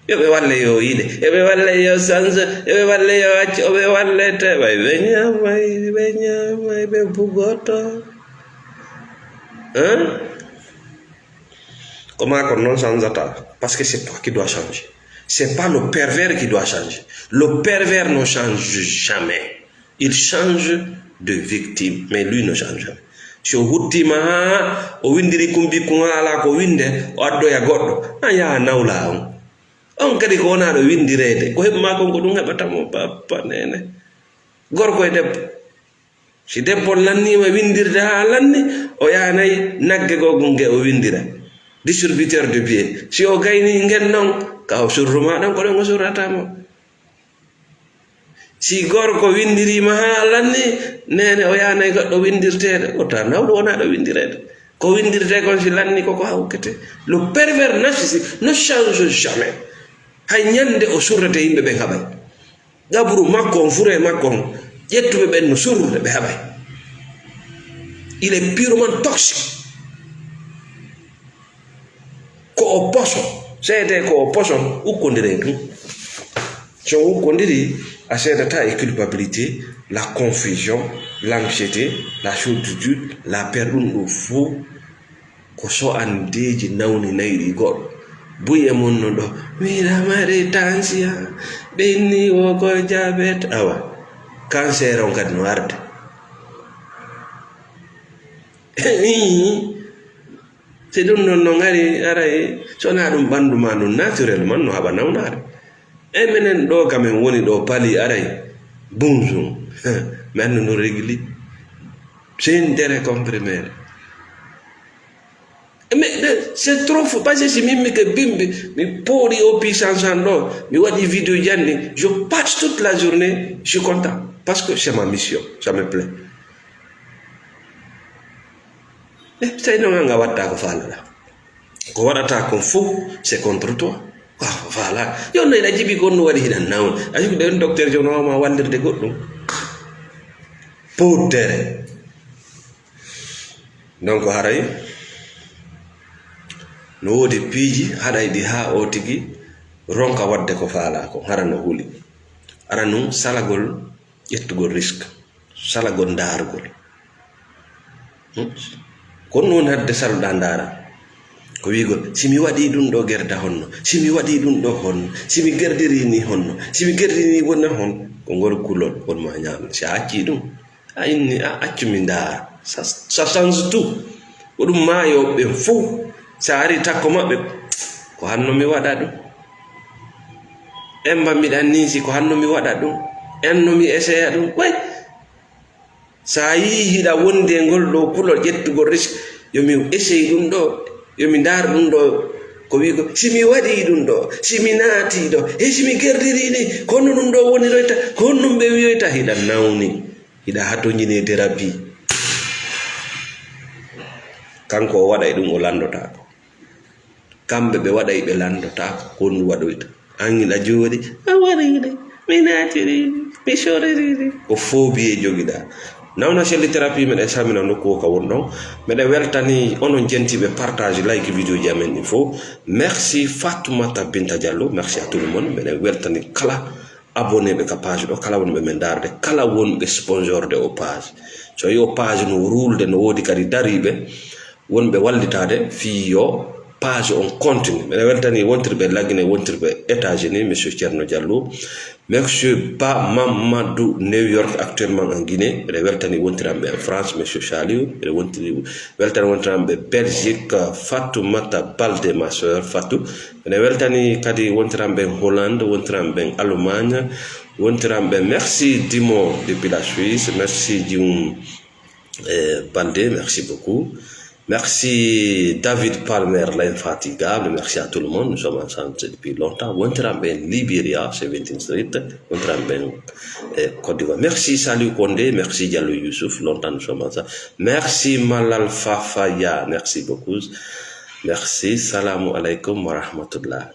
yoɓe walle yo yiɗe yoɓe walle yo sanse yoɓe walle yo acce oɓe wallete way ɓe ñamay ɓe bugoto comment qu'on non changeata parce que c'est toi qui dois changer c'est pas le pervers qui doit changer le pervers ne change jamais il change de victime mais lui ne change jamais so huttima o windiri kumbi ko ala ko winde o addoya goɗɗo a yaha nawla on kadi ko wona ɗo windirede ko heɓma kon ko ɗum heɓatamo bappa nene gorko e debbo si debbo lannima windirde ha lanni o yahanayi nagge gogo nge o windira distributeur de biais si o gayni ngel noon ka o surruma ɗon ko ɗon o surratamo si gorko windirima ha lanni nene o yahanayi goɗɗo windirtede o ta nawɗo wona ɗo windirede ko windirte kon si lanni koko hawkete le pervers narcissique ne change jamais hay ñande o surrete yimɓe ɓe haɓay gabru makko on fure makko on ƴettuɓe ɓen no surrude ɓe haɓay il est purement toxique ko o poso seede ko o poson ukkodire ɗum so ukkodiri a seedata e culpabilité la confusion l'anxiété la solitude la peur ɗum ɗo fo ko so andeji nawni nayri goɗɗo buye mun no ɗo miɗamari tension ɓenni wo ko diabete awa cancer on kadi no arde si ɗum non no ngari aray sona ɗum ɓandu ma ɗum naturellement no haɓa nawnare e minen ɗo kamen woni ɗo pali aray bonjour mi andu no régli c'est une dere comprimére mais c'est trop faux parce que si mimi ke bimbi mi pori au puissance en do mi wadi vidéo janni je passe toute la journée je suis content parce que c'est ma mission ça me plaît c'est non nga watta ko fala ko wadata ko fou c'est contre toi voilà yo ne la jibi gonno wadi hidan naw ayi den docteur jono ma waldirde goddum pour tere donc haray no wodi piiji haɗayɗi ha o tigi ronka wadde ko faala ko hara no huli ara num salagol ƴettugol risque salagol ndaargol kon non hadde saluɗa ndaara ko wigol simi waɗi ɗum ɗo gerda honno simi waɗi ɗum ɗo honno simi gerdirini honno simi gerdirini wonna hon ko ngol kulol wonma ñaam si a acci ɗum a inni a accumi ndaara ça change tout ko ɗum maayoɓe fof sa ari takko maɓɓe ko hanno mi waɗa ɗum en mbiɗan ni si ko hanno mi waɗa ɗum en no mi essaya ɗum way sa yi hiɗa wonde ngol ɗo kulol ƴettugol risque yomi essaye ɗum ɗo yomi ndaar ɗum ɗo ko wi ko simi waɗi ɗum ɗo simi naati ɗo e simi gerdirini ko honno ɗum ɗo woniroyta ko honnum ɓe wiyoyta hiɗa nawni hiɗa hatojini thérapie kanko o waɗay ɗum o landotako kamɓe ɓe waɗay ɓe landotako ko ndu waɗoyta an iɗa jooɗi a wariɗe mi naatiriɗi mi soririɗi ko phobie jogiɗa nawna selli thérapie meɗen samina nokku o ka won ɗon meɗen weltani onon jentiɓe partage like vidéo ji amen ɗi fof merci Fatoumata Binta Diallo merci à tout le monde meɗen weltani kala abonné ɓe ka page ɗo kala wonɓe men darde kala wonɓe sponsor de o page so yi o page no rulde no woodi kadi dariɓe wonɓe wallitade fi yo page on continue mbeɗa weltani wontirɓe laggine wontirɓe États-Unis monsieur Thierno Diallo monsieur Ba Mamadou New York actuellement en Guinée mbeɗa weltani wontiranɓe en France monsieur Chaliou mbeɗa weltani wontiranɓe Belgique Fatoumata Balde ma sœur Fatou mbeɗa weltani kadi wontiranɓe Hollande wontiranɓe Allemagne wontiranɓe merci Dimo depuis la Suisse merci Dioum Balde merci beaucoup Merci David Palmer, l'infatigable. Merci à tout le monde. Nous sommes ensemble depuis longtemps. Wontraben Liberia, c'est 20th Street. Wontraben Côte d'Ivoire. Merci Salou Kondé. Merci Diallo Youssouf. Longtemps nous sommes ensemble. Merci Malal Fafaya. Merci beaucoup. Merci. Salamu alaikum wa rahmatullah.